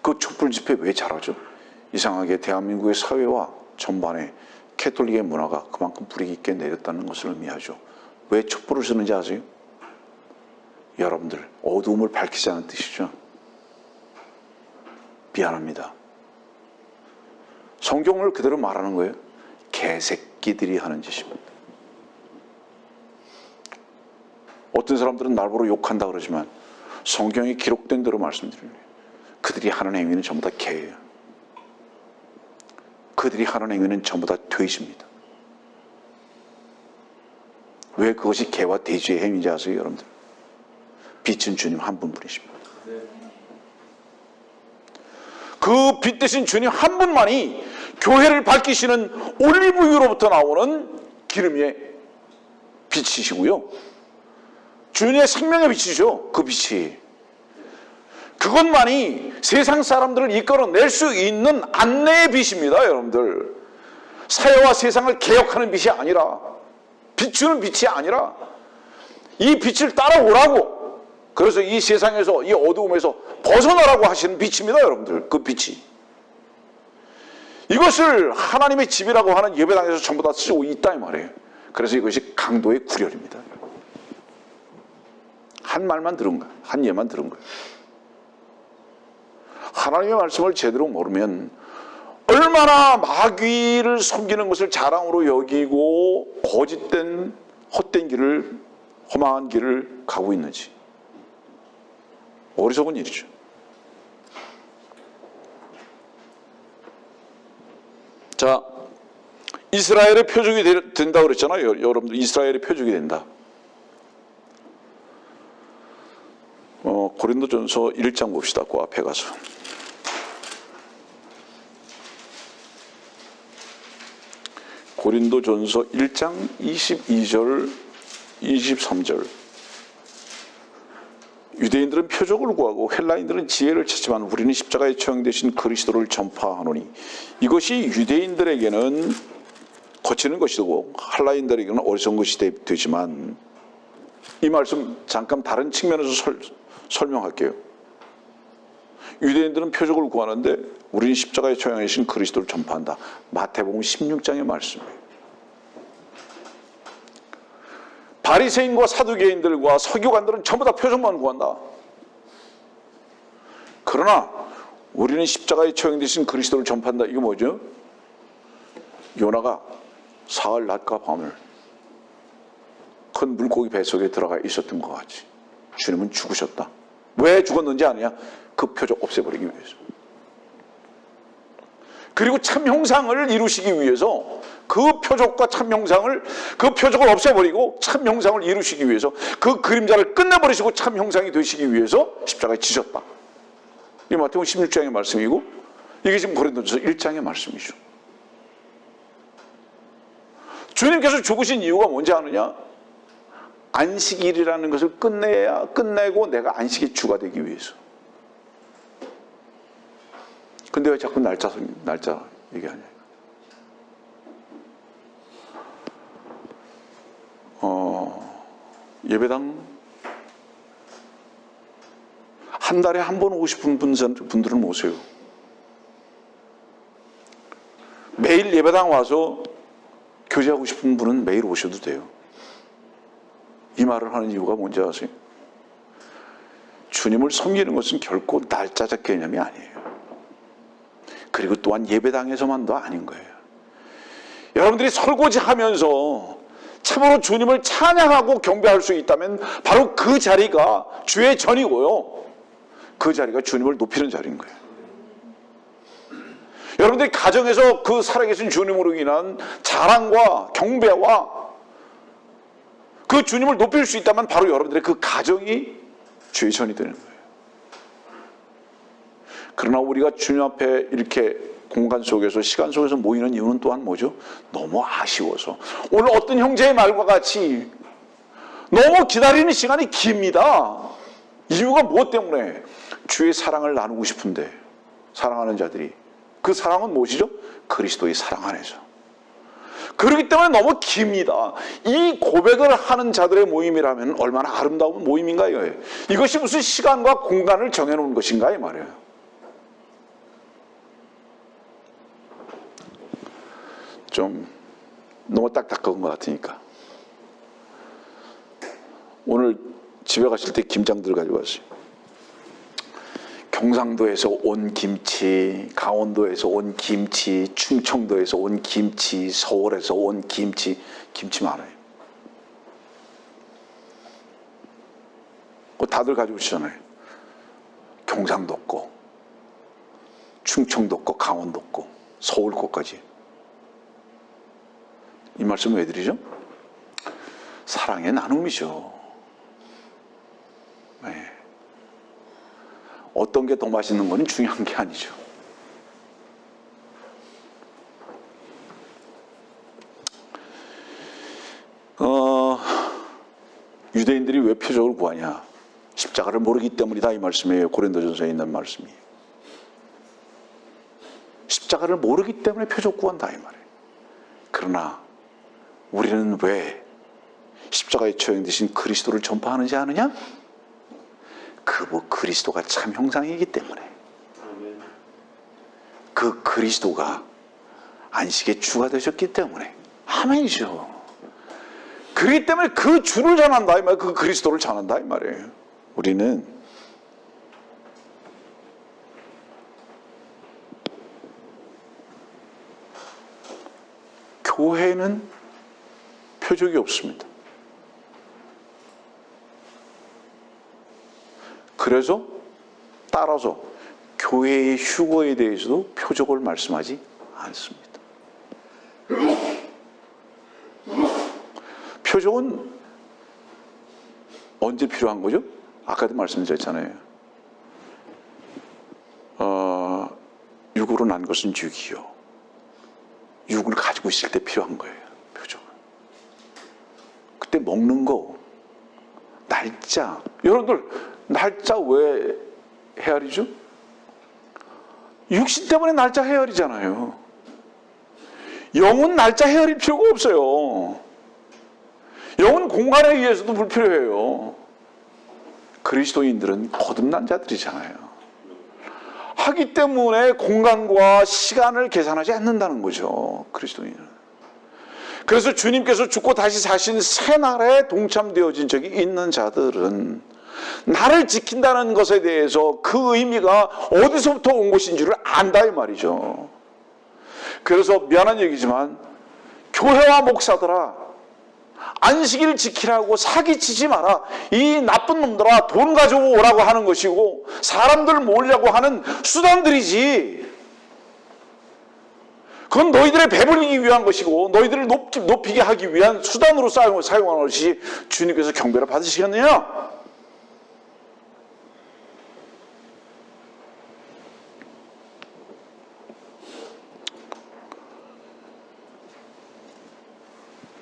그 촛불 집회 왜 잘하죠? 이상하게 대한민국의 사회와 전반에 캐톨릭의 문화가 그만큼 뿌리 깊게 내렸다는 것을 의미하죠. 왜 촛불을 쓰는지 아세요? 여러분들, 어두움을 밝히자는 뜻이죠. 미안합니다. 성경을 그대로 말하는 거예요. 개새끼들이 하는 짓입니다. 어떤 사람들은 날 보러 욕한다 그러지만 성경에 기록된 대로 말씀드립니다. 그들이 하는 행위는 전부 다 개예요. 그들이 하는 행위는 전부 다 돼지입니다. 왜 그것이 개와 돼지의 행위인지 아세요, 여러분들? 빛은 주님 한 분뿐이십니다. 그 빛 대신 주님 한 분만이 교회를 밝히시는 올리브유로부터 나오는 기름의 빛이시고요. 주님의 생명의 빛이죠. 그 빛이. 그것만이 세상 사람들을 이끌어낼 수 있는 안내의 빛입니다, 여러분들. 사회와 세상을 개혁하는 빛이 아니라, 비추는 빛이 아니라 이 빛을 따라오라고, 그래서 이 세상에서, 이 어두움에서 벗어나라고 하시는 빛입니다, 여러분들. 그 빛이. 이것을 하나님의 집이라고 하는 예배당에서 전부 다 쓰고 있다 이 말이에요. 그래서 이것이 강도의 구렬입니다. 한 말만 들은 거예요. 한 예만 들은 거예요. 하나님의 말씀을 제대로 모르면 얼마나 마귀를 섬기는 것을 자랑으로 여기고 거짓된 헛된 길을, 험한 길을 가고 있는지. 어리석은 일이죠. 자, 이스라엘의 표적이 된다고 그랬잖아요. 여러분들 이스라엘의 표적이 된다. 고린도전서 1장 봅시다. 그 앞에 가서. 고린도전서 1장 22절 23절. 유대인들은 표적을 구하고 헬라인들은 지혜를 찾지만 우리는 십자가에 처형되신 그리스도를 전파하노니 이것이 유대인들에게는 거치는 것이고 헬라인들에게는 어리석은 것이 되지만, 이 말씀 잠깐 다른 측면에서 설명할게요. 유대인들은 표적을 구하는데 우리는 십자가에 처형하신 그리스도를 전파한다. 마태복음 16장의 말씀이에요. 바리새인과 사두개인들과 서기관들은 전부 다 표적만 구한다. 그러나 우리는 십자가에 처형되신 그리스도를 전파한다. 이거 뭐죠? 요나가 사흘 낮과 밤을 큰 물고기 뱃속에 들어가 있었던 것 같이 주님은 죽으셨다. 왜 죽었는지 아느냐? 그 표적 없애버리기 위해서. 그리고 참 형상을 이루시기 위해서 그 표적과 참 형상을, 그 표적을 없애버리고 참 형상을 이루시기 위해서, 그 그림자를 끝내버리시고 참 형상이 되시기 위해서 십자가에 지셨다. 이 마태복음 16장의 말씀이고 이게 지금 고린도전서 1장의 말씀이죠. 주님께서 죽으신 이유가 뭔지 아느냐? 안식일이라는 것을 끝내고 내가 안식의 주가 되기 위해서. 근데 왜 자꾸 날짜 얘기하냐? 예배당 한 달에 한 번 오고 싶은 분들은 모세요. 매일 예배당 와서 교제하고 싶은 분은 매일 오셔도 돼요. 이 말을 하는 이유가 뭔지 아세요? 주님을 섬기는 것은 결코 날짜적 개념이 아니에요. 그리고 또한 예배당에서만도 아닌 거예요. 여러분들이 설거지하면서 참으로 주님을 찬양하고 경배할 수 있다면 바로 그 자리가 주의 전이고요. 그 자리가 주님을 높이는 자리인 거예요. 여러분들이 가정에서 그 살아계신 주님으로 인한 자랑과 경배와 그 주님을 높일 수 있다면 바로 여러분들의 그 가정이 주의 전이 되는 거예요. 그러나 우리가 주님 앞에 이렇게 공간 속에서, 시간 속에서 모이는 이유는 또한 뭐죠? 너무 아쉬워서. 오늘 어떤 형제의 말과 같이 너무 기다리는 시간이 깁니다. 이유가 무엇 때문에? 주의 사랑을 나누고 싶은데, 사랑하는 자들이. 그 사랑은 무엇이죠? 그리스도의 사랑 안에서. 그렇기 때문에 너무 깁니다. 이 고백을 하는 자들의 모임이라면 얼마나 아름다운 모임인가요? 이것이 무슨 시간과 공간을 정해놓은 것인가 이 말이에요. 좀 너무 딱딱한 것 같으니까 오늘 집에 가실 때 김장들 가지고 왔어요. 경상도에서 온 김치, 강원도에서 온 김치, 충청도에서 온 김치, 서울에서 온 김치 많아요. 다들 가지고 오시잖아요. 경상도 거, 충청도 거, 강원도 거, 서울 거까지. 이 말씀 왜 드리죠? 사랑의 나눔이죠. 네. 어떤 게 더 맛있는 건 중요한 게 아니죠. 유대인들이 왜 표적을 구하냐? 십자가를 모르기 때문이다 이 말씀이에요. 고린도전서에 있는 말씀이에요. 십자가를 모르기 때문에 표적 구한다 이 말이에요. 그러나 우리는 왜 십자가에 처형되신 그리스도를 전파하는지 아느냐? 그리스도가 참 형상이기 때문에. 그 그리스도가 안식의 주가 되셨기 때문에. 아멘이죠. 그렇기 때문에 그 주를 전한다 이 말이에요. 그 그리스도를 전한다 이 말이에요. 우리는 교회는 표적이 없습니다. 그래서 따라서 교회의 휴거에 대해서도 표적을 말씀하지 않습니다. 표적은 언제 필요한 거죠? 아까도 말씀드렸잖아요. 육으로 난 것은 육이요. 육을 가지고 있을 때 필요한 거예요. 표적은. 그때 먹는 거, 날짜. 여러분들 날짜 왜 헤아리죠? 육신 때문에 날짜 헤아리잖아요. 영은 날짜 헤아릴 필요가 없어요. 영은 공간에 의해서도 불필요해요. 그리스도인들은 거듭난 자들이잖아요. 하기 때문에 공간과 시간을 계산하지 않는다는 거죠. 그리스도인은. 그래서 주님께서 죽고 다시 사신 새날에 동참되어진 적이 있는 자들은 나를 지킨다는 것에 대해서 그 의미가 어디서부터 온 것인지를 안다 이 말이죠. 그래서 미안한 얘기지만 교회와 목사들아, 안식일 지키라고 사기치지 마라. 이 나쁜 놈들아, 돈 가지고 오라고 하는 것이고 사람들 모으려고 하는 수단들이지, 그건 너희들의 배불리기 위한 것이고 너희들을 높이게 하기 위한 수단으로 사용하는 것이 주님께서 경배를 받으시겠느냐?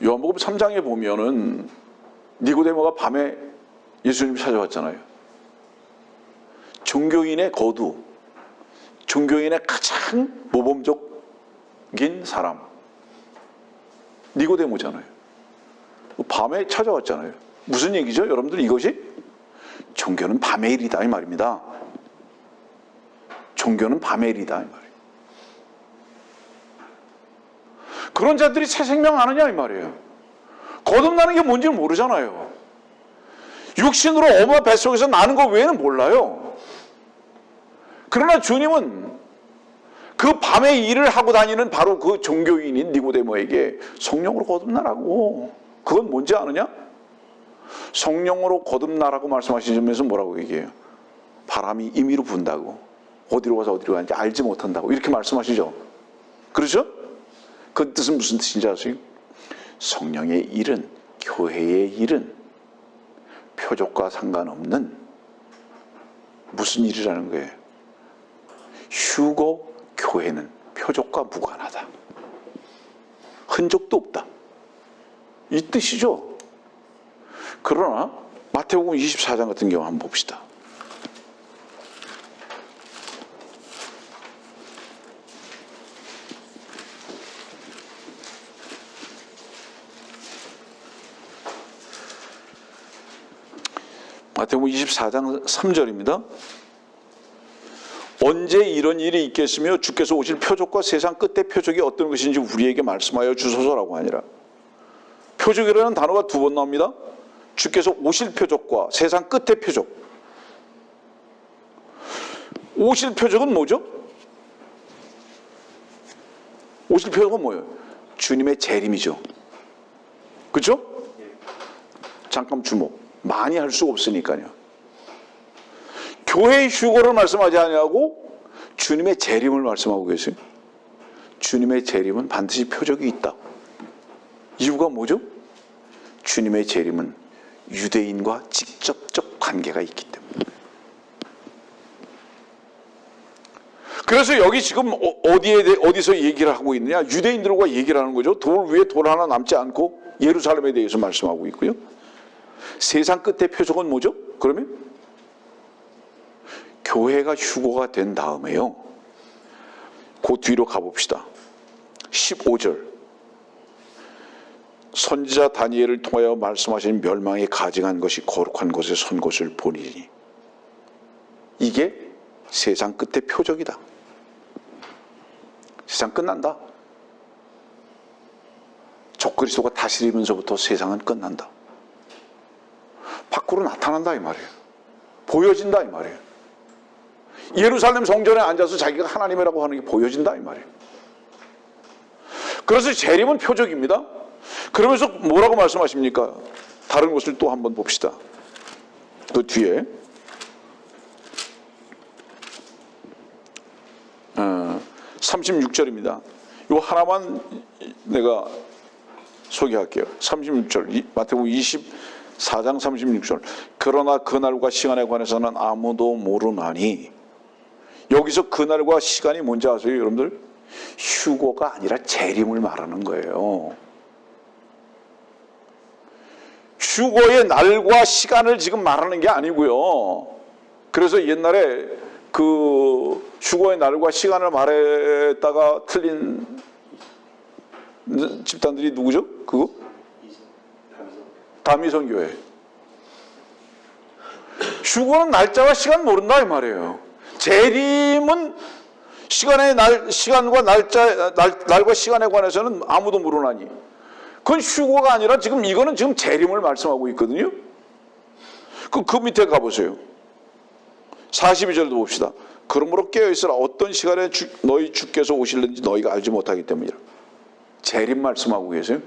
요한복음 3장에 보면은 니고데모가 밤에 예수님 찾아왔잖아요. 종교인의 거두, 종교인의 가장 모범적인 사람, 니고데모잖아요. 밤에 찾아왔잖아요. 무슨 얘기죠? 여러분들, 이것이 종교는 밤의 일이다 이 말입니다. 종교는 밤의 일이다 이 말이에요. 그런 자들이 새 생명 안 하냐 이 말이에요. 거듭나는 게 뭔지는 모르잖아요. 육신으로 엄마 뱃속에서 나는 것 외에는 몰라요. 그러나 주님은 그 밤에 일을 하고 다니는 바로 그 종교인인 니고데모에게 성령으로 거듭나라고. 그건 뭔지 아느냐? 성령으로 거듭나라고 말씀하시면서 뭐라고 얘기해요? 바람이 임의로 분다고, 어디로 가서 어디로 가는지 알지 못한다고 이렇게 말씀하시죠. 그렇죠? 그 뜻은 무슨 뜻인지 아세요? 성령의 일은, 교회의 일은 표적과 상관없는 무슨 일이라는 거예요? 휴거 교회는 표적과 무관하다. 흔적도 없다. 이 뜻이죠. 그러나 마태복음 24장 같은 경우 한번 봅시다. 마태복음 24장 3절입니다. 언제 이런 일이 있겠으며 주께서 오실 표적과 세상 끝의 표적이 어떤 것인지 우리에게 말씀하여 주소서라고 하니라. 표적이라는 단어가 두 번 나옵니다. 주께서 오실 표적과 세상 끝의 표적. 오실 표적은 뭐죠? 오실 표적은 뭐예요? 주님의 재림이죠. 그렇죠? 잠깐 주목. 많이 할 수가 없으니까요. 교회의 휴거를 말씀하지 아니하고 주님의 재림을 말씀하고 계세요. 주님의 재림은 반드시 표적이 있다. 이유가 뭐죠? 주님의 재림은 유대인과 직접적 관계가 있기 때문에. 그래서 여기 지금 어디서 얘기를 하고 있느냐? 유대인들과 얘기를 하는 거죠. 돌 위에 돌 하나 남지 않고 예루살렘에 대해서 말씀하고 있고요. 세상 끝의 표적은 뭐죠? 그러면 교회가 휴거가 된 다음에요. 그 뒤로 가봅시다. 15절. 선지자 다니엘을 통하여 말씀하신 멸망에 가증한 것이 거룩한 곳에 선 것을 보리니. 이게 세상 끝의 표적이다. 세상 끝난다. 적그리스도가 다스리면서부터 세상은 끝난다. 밖으로 나타난다 이 말이에요. 보여진다 이 말이에요. 예루살렘 성전에 앉아서 자기가 하나님이라고 하는 게 보여진다 이 말이에요. 그래서 재림은 표적입니다. 그러면서 뭐라고 말씀하십니까? 다른 것을 또 한번 봅시다. 그 뒤에 36절입니다. 이 하나만 내가 소개할게요. 36절, 마태복음 24장 36절. 그러나 그날과 시간에 관해서는 아무도 모르나니. 여기서 그날과 시간이 뭔지 아세요, 여러분들? 휴거가 아니라 재림을 말하는 거예요. 휴거의 날과 시간을 지금 말하는 게 아니고요. 그래서 옛날에 그 휴거의 날과 시간을 말했다가 틀린 집단들이 누구죠? 그거? 다미성교회. 휴거는 날짜와 시간 모른다 이 말이에요. 재림은 시간과 날과 시간에 관해서는 아무도 모르나니. 그건 휴거가 아니라 지금 이거는 지금 재림을 말씀하고 있거든요. 그 밑에 가보세요. 42절도 봅시다. 그러므로 깨어있으라. 어떤 시간에 너희 주께서 오실는지 너희가 알지 못하기 때문이라. 재림 말씀하고 계세요.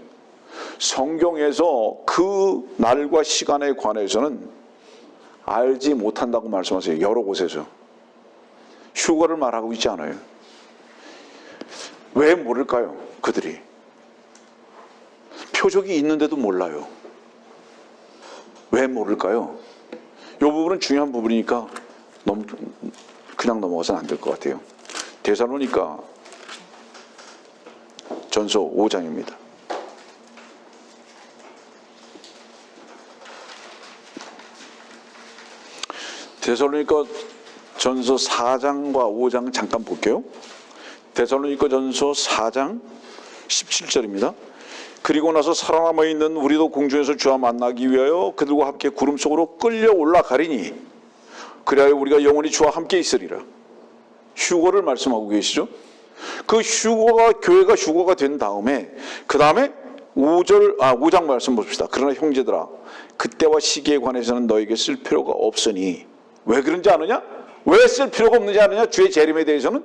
성경에서 그 날과 시간에 관해서는 알지 못한다고 말씀하세요. 여러 곳에서. 휴거를 말하고 있지 않아요. 왜 모를까요? 그들이. 표적이 있는데도 몰라요. 왜 모를까요? 이 부분은 중요한 부분이니까 그냥 넘어가서는 안 될 것 같아요. 데살로니가 전서 5장입니다. 데살로니가 전서 4장과 5장 잠깐 볼게요. 데살로니가 전서 4장 17절입니다. 그리고 나서 살아남아 있는 우리도 공중에서 주와 만나기 위하여 그들과 함께 구름 속으로 끌려 올라가리니 그리하여 우리가 영원히 주와 함께 있으리라. 휴거를 말씀하고 계시죠. 그 휴거가 교회가 휴거가 된 다음에 그 다음에 5장 말씀 봅시다. 그러나 형제들아 그때와 시기에 관해서는 너에게 쓸 필요가 없으니. 왜 그런지 아느냐? 왜 쓸 필요가 없는지 아느냐? 주의 재림에 대해서는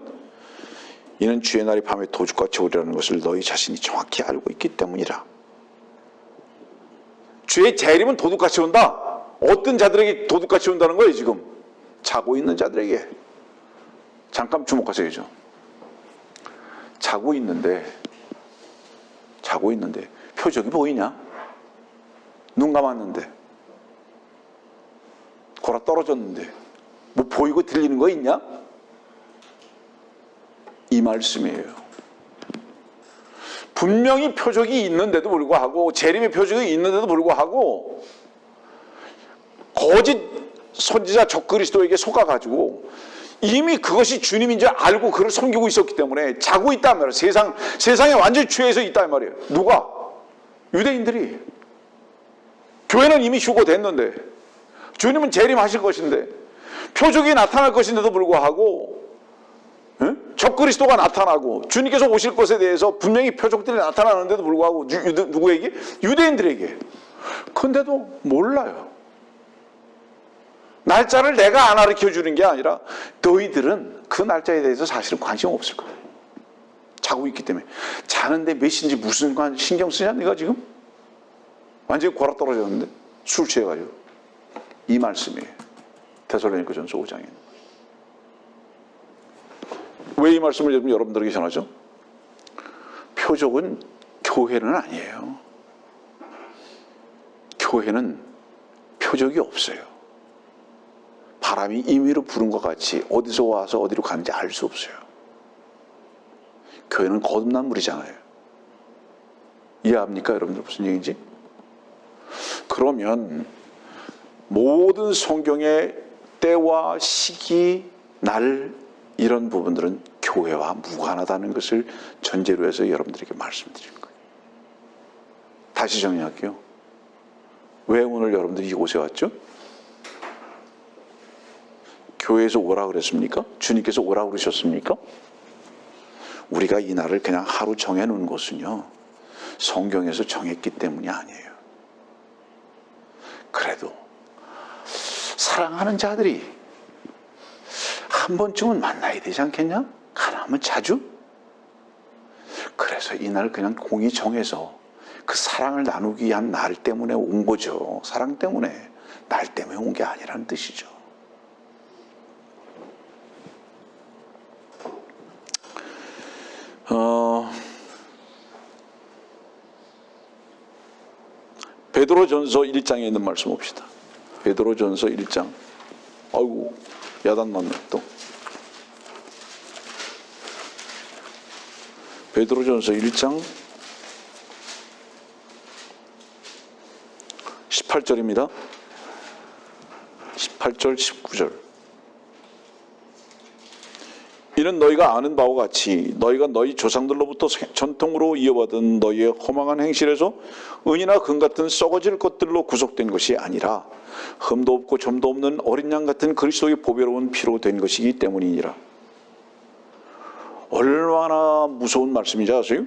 이는 주의 날이 밤에 도둑같이 오리라는 것을 너희 자신이 정확히 알고 있기 때문이라. 주의 재림은 도둑같이 온다. 어떤 자들에게 도둑같이 온다는 거예요 지금? 자고 있는 자들에게. 잠깐 주목하세요. 자고 있는데 표적이 보이냐? 눈 감았는데 골아 떨어졌는데 뭐 보이고 들리는 거 있냐? 이 말씀이에요. 분명히 표적이 있는데도 불구하고 재림의 표적이 있는데도 불구하고 거짓 선지자 적그리스도에게 속아가지고 이미 그것이 주님인 줄 알고 그를 섬기고 있었기 때문에 자고 있단 말이에요. 세상에 완전히 취해서 있단 말이에요. 누가? 유대인들이. 교회는 이미 휴거됐는데 주님은 재림하실 것인데 표적이 나타날 것인데도 불구하고 적그리스도가 나타나고 주님께서 오실 것에 대해서 분명히 표적들이 나타나는데도 불구하고 누구에게? 유대인들에게. 근데도 몰라요. 날짜를 내가 안 가르쳐 주는 게 아니라 너희들은 그 날짜에 대해서 사실은 관심 없을 거예요. 자고 있기 때문에. 자는데 몇 시인지 무슨 신경 쓰냐 네가 지금? 완전히 골아 떨어졌는데 술 취해가지고. 이 말씀이에요. 데살로니가 전서 5장에. 왜 이 말씀을 여러분들에게 전하죠? 표적은 교회는 아니에요. 교회는 표적이 없어요. 바람이 임의로 부른 것 같이 어디서 와서 어디로 가는지 알 수 없어요. 교회는 거듭난 물이잖아요. 이해합니까 여러분들 무슨 얘기인지? 그러면 모든 성경의 때와 시기, 날 이런 부분들은 교회와 무관하다는 것을 전제로 해서 여러분들에게 말씀드리는 거예요. 다시 정리할게요. 왜 오늘 여러분들이 이곳에 왔죠? 교회에서 오라 그랬습니까? 주님께서 오라 그러셨습니까? 우리가 이 날을 그냥 하루 정해놓은 것은요, 성경에서 정했기 때문이 아니에요. 그래도 사랑하는 자들이 한 번쯤은 만나야 되지 않겠냐? 가능하면 자주? 그래서 이 날 그냥 공의 정해서 그 사랑을 나누기 위한 날 때문에 온 거죠. 사랑 때문에, 날 때문에 온 게 아니라는 뜻이죠. 베드로전서 1장에 있는 말씀 봅시다. 베드로전서 1장. 아이고, 야단 났네 또. 베드로전서 1장 18절입니다. 18절 19절. 이는 너희가 아는 바와 같이 너희가 너희 조상들로부터 전통으로 이어받은 너희의 허망한 행실에서 은이나 금 같은 썩어질 것들로 구속된 것이 아니라 흠도 없고 점도 없는 어린 양 같은 그리스도의 보배로운 피로 된 것이기 때문이니라. 얼마나 무서운 말씀인지 아세요?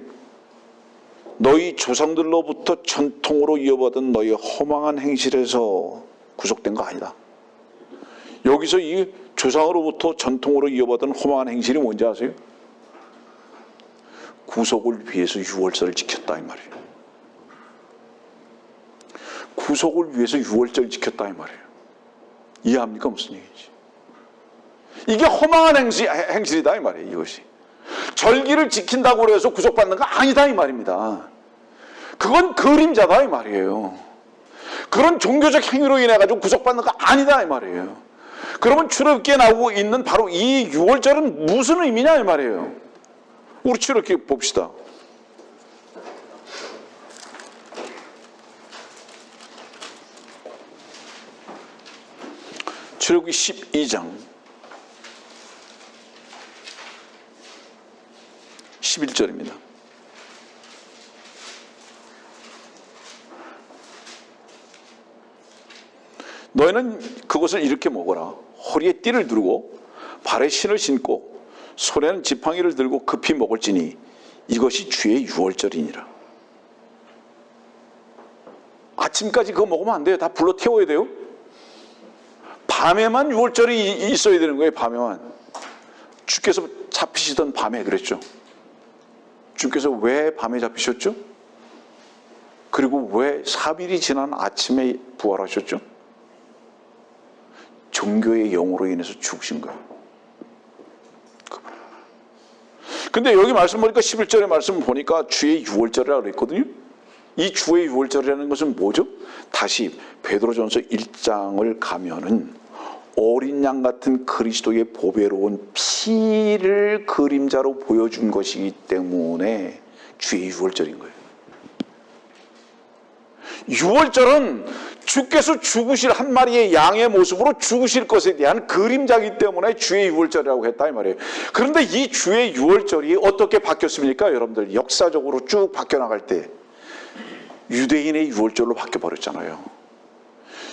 너희 조상들로부터 전통으로 이어받은 너희의 허망한 행실에서 구속된 거 아니다. 여기서 이 조상으로부터 전통으로 이어받은 허망한 행실이 뭔지 아세요? 구속을 위해서 유월절을 지켰다 이 말이에요. 구속을 위해서 유월절을 지켰다 이 말이에요. 이해합니까? 무슨 얘기인지. 이게 허망한 행실이다 이 말이에요. 이것이. 절기를 지킨다고 해서 구속받는 거 아니다 이 말입니다. 그건 그림자다 이 말이에요. 그런 종교적 행위로 인해 가지고 구속받는 거 아니다 이 말이에요. 그러면 출애굽기에 나오고 있는 바로 이 유월절은 무슨 의미냐 이 말이에요. 우리 출애굽기 봅시다. 출애굽기 12장 11절입니다. 너희는 그것을 이렇게 먹어라. 허리에 띠를 두르고 발에 신을 신고 손에는 지팡이를 들고 급히 먹을지니 이것이 주의 유월절이니라. 아침까지 그거 먹으면 안 돼요. 다 불러 태워야 돼요. 밤에만 유월절이 있어야 되는 거예요. 밤에만. 주께서 잡히시던 밤에 그랬죠. 주께서 왜 밤에 잡히셨죠? 그리고 왜 3일이 지난 아침에 부활하셨죠? 종교의 영으로 인해서 죽으신 거예요. 근데 여기 말씀 보니까 11절의 말씀 보니까 주의 유월절이라고 그랬거든요. 이 주의 유월절이라는 것은 뭐죠? 다시 베드로전서 1장을 가면은 어린 양 같은 그리스도의 보배로운 피를 그림자로 보여준 것이기 때문에 주의 유월절인 거예요. 유월절은 주께서 죽으실 한 마리의 양의 모습으로 죽으실 것에 대한 그림자이기 때문에 주의 유월절이라고 했다 이 말이에요. 그런데 이 주의 유월절이 어떻게 바뀌었습니까? 여러분들 역사적으로 쭉 바뀌어나갈 때 유대인의 유월절로 바뀌어버렸잖아요.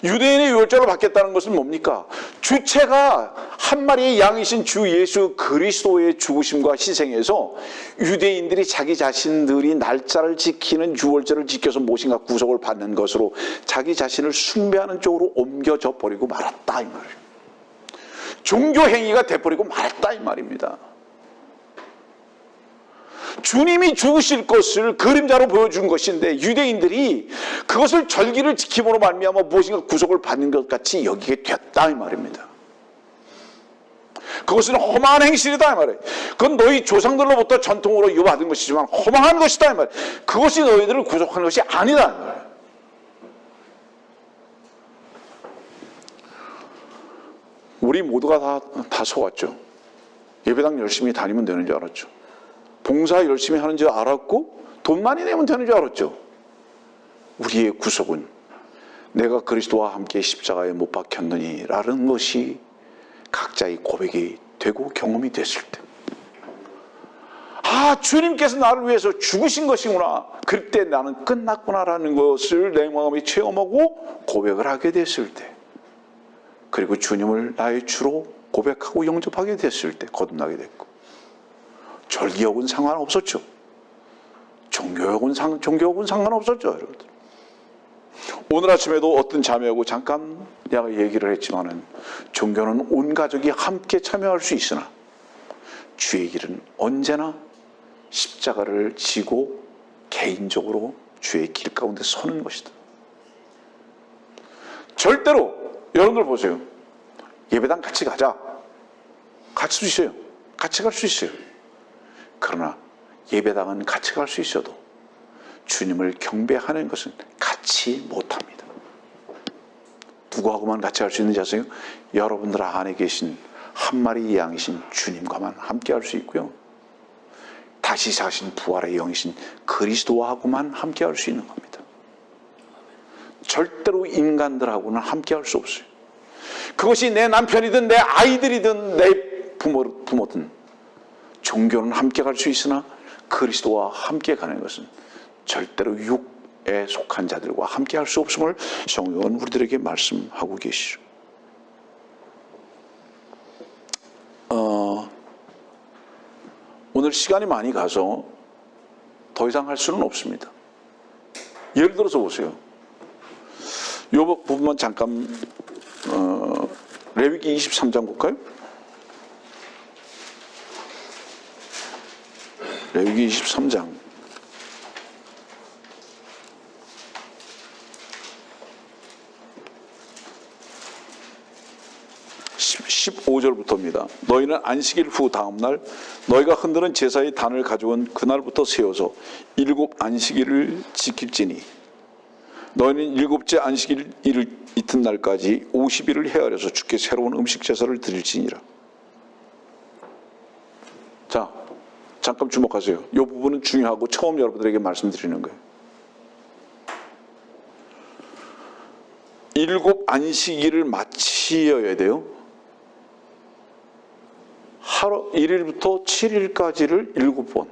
유대인의 유월절로 바뀌었다는 것은 뭡니까? 주체가 한 마리의 양이신 주 예수 그리스도의 죽으심과 희생에서 유대인들이 자기 자신들이 날짜를 지키는 유월절을 지켜서 무엇인가 구속을 받는 것으로 자기 자신을 숭배하는 쪽으로 옮겨져 버리고 말았다 이 말이에요. 종교 행위가 돼버리고 말았다 이 말입니다. 주님이 죽으실 것을 그림자로 보여준 것인데 유대인들이 그것을 절기를 지킴으로 말미암아 무엇인가 구속을 받는 것 같이 여기게 됐다 이 말입니다. 그것은 허망한 행실이다 이 말이에요. 그건 너희 조상들로부터 전통으로 이어받은 것이지만 허망한 것이다 이 말이에요. 그것이 너희들을 구속하는 것이 아니다 이 말이에요. 우리 모두가 다 속았죠. 예배당 열심히 다니면 되는 줄 알았죠. 봉사 열심히 하는 줄 알았고 돈 많이 내면 되는 줄 알았죠. 우리의 구속은 내가 그리스도와 함께 십자가에 못 박혔느니 라는 것이 각자의 고백이 되고 경험이 됐을 때, 아, 주님께서 나를 위해서 죽으신 것이구나, 그때 나는 끝났구나라는 것을 내 마음에 체험하고 고백을 하게 됐을 때, 그리고 주님을 나의 주로 고백하고 영접하게 됐을 때 거듭나게 됐고, 절기하고는 상관없었죠. 종교하고는 상관없었죠, 여러분들. 오늘 아침에도 어떤 자매하고 잠깐 내가 얘기를 했지만은 종교는 온 가족이 함께 참여할 수 있으나 주의 길은 언제나 십자가를 지고 개인적으로 주의 길 가운데 서는 것이다. 절대로 여러분들 보세요. 예배당 같이 가자. 같이 갈 수 있어요. 그러나 예배당은 같이 갈 수 있어도 주님을 경배하는 것은 같이 못합니다. 누구하고만 같이 할 수 있는지 아세요? 여러분들 안에 계신 한 마리 양이신 주님과만 함께 할 수 있고요. 다시 사신 부활의 영이신 그리스도하고만 함께 할 수 있는 겁니다. 절대로 인간들하고는 함께 할 수 없어요. 그것이 내 남편이든 내 아이들이든 내 부모든 종교는 함께 갈 수 있으나 그리스도와 함께 가는 것은 절대로 육에 속한 자들과 함께 할 수 없음을 성경은 우리들에게 말씀하고 계시죠. 오늘 시간이 많이 가서 더 이상 할 수는 없습니다. 예를 들어서 보세요. 이 부분만 잠깐 레위기 23장 볼까요? 레위기 23장 15절부터입니다. 너희는 안식일 후 다음날 너희가 흔드는 제사의 단을 가져온 그날부터 세워서 7 안식일을 지킬지니 너희는 7째 안식일 이튿날까지 50일을 헤아려서 주께 새로운 음식 제사를 드릴지니라. 자, 잠깐 주목하세요. 이 부분은 중요하고 처음 여러분들에게 말씀드리는 거예요. 7 안식일을 마치어야 돼요. 하루 1일부터 7일까지를 7번.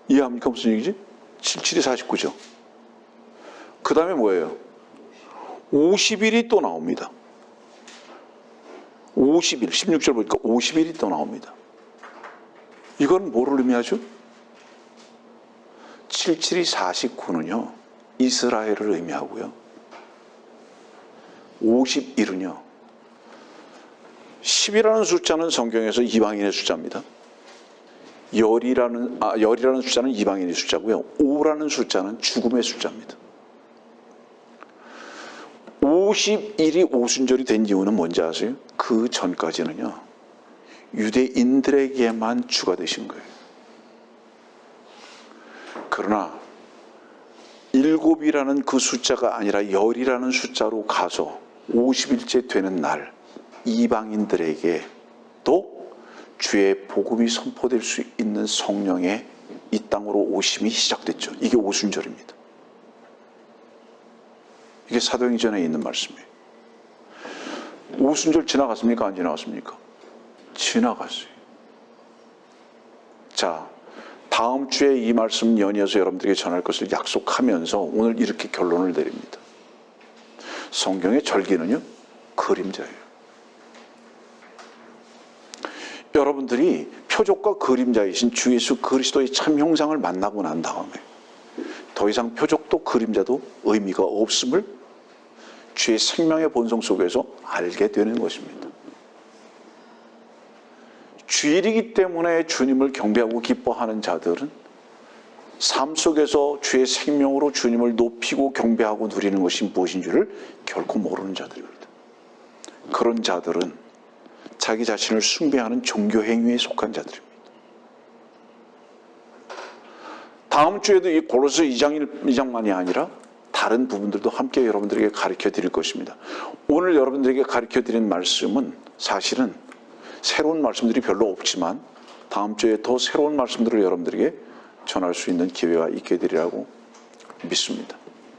이해합니까? 무슨 얘기지? 7, 7이 49죠. 그 다음에 뭐예요? 50일이 또 나옵니다. 50일, 16절 보니까 50일이 또 나옵니다. 이건 뭐를 의미하죠? 7, 7이 49는요. 이스라엘을 의미하고요. 50일은요. 10이라는 숫자는 성경에서 이방인의 숫자입니다. 열이라는 숫자는 이방인의 숫자고요. 5라는 숫자는 죽음의 숫자입니다. 50일이 오순절이 된 이유는 뭔지 아세요? 그 전까지는요. 유대인들에게만 주가 되신 거예요. 그러나 7이라는 그 숫자가 아니라 열이라는 숫자로 가서 50일째 되는 날 이방인들에게 또 주의 복음이 선포될 수 있는 성령의 이 땅으로 오심이 시작됐죠. 이게 오순절입니다. 이게 사도행전에 있는 말씀이에요. 오순절 지나갔습니까? 안 지나갔습니까? 지나갔어요. 자, 다음 주에 이 말씀 연이어서 여러분들에게 전할 것을 약속하면서 오늘 이렇게 결론을 내립니다. 성경의 절기는요, 그림자예요. 여러분들이 표적과 그림자이신 주 예수 그리스도의 참 형상을 만나고 난 다음에 더 이상 표적도 그림자도 의미가 없음을 주의 생명의 본성 속에서 알게 되는 것입니다. 주일이기 때문에 주님을 경배하고 기뻐하는 자들은 삶 속에서 주의 생명으로 주님을 높이고 경배하고 누리는 것이 무엇인 줄을 결코 모르는 자들입니다. 그런 자들은 자기 자신을 숭배하는 종교 행위에 속한 자들입니다. 다음 주에도 이 고로새 2장만이 아니라 다른 부분들도 함께 여러분들에게 가르쳐 드릴 것입니다. 오늘 여러분들에게 가르쳐 드린 말씀은 사실은 새로운 말씀들이 별로 없지만 다음 주에 더 새로운 말씀들을 여러분들에게 전할 수 있는 기회가 있게 되리라고 믿습니다.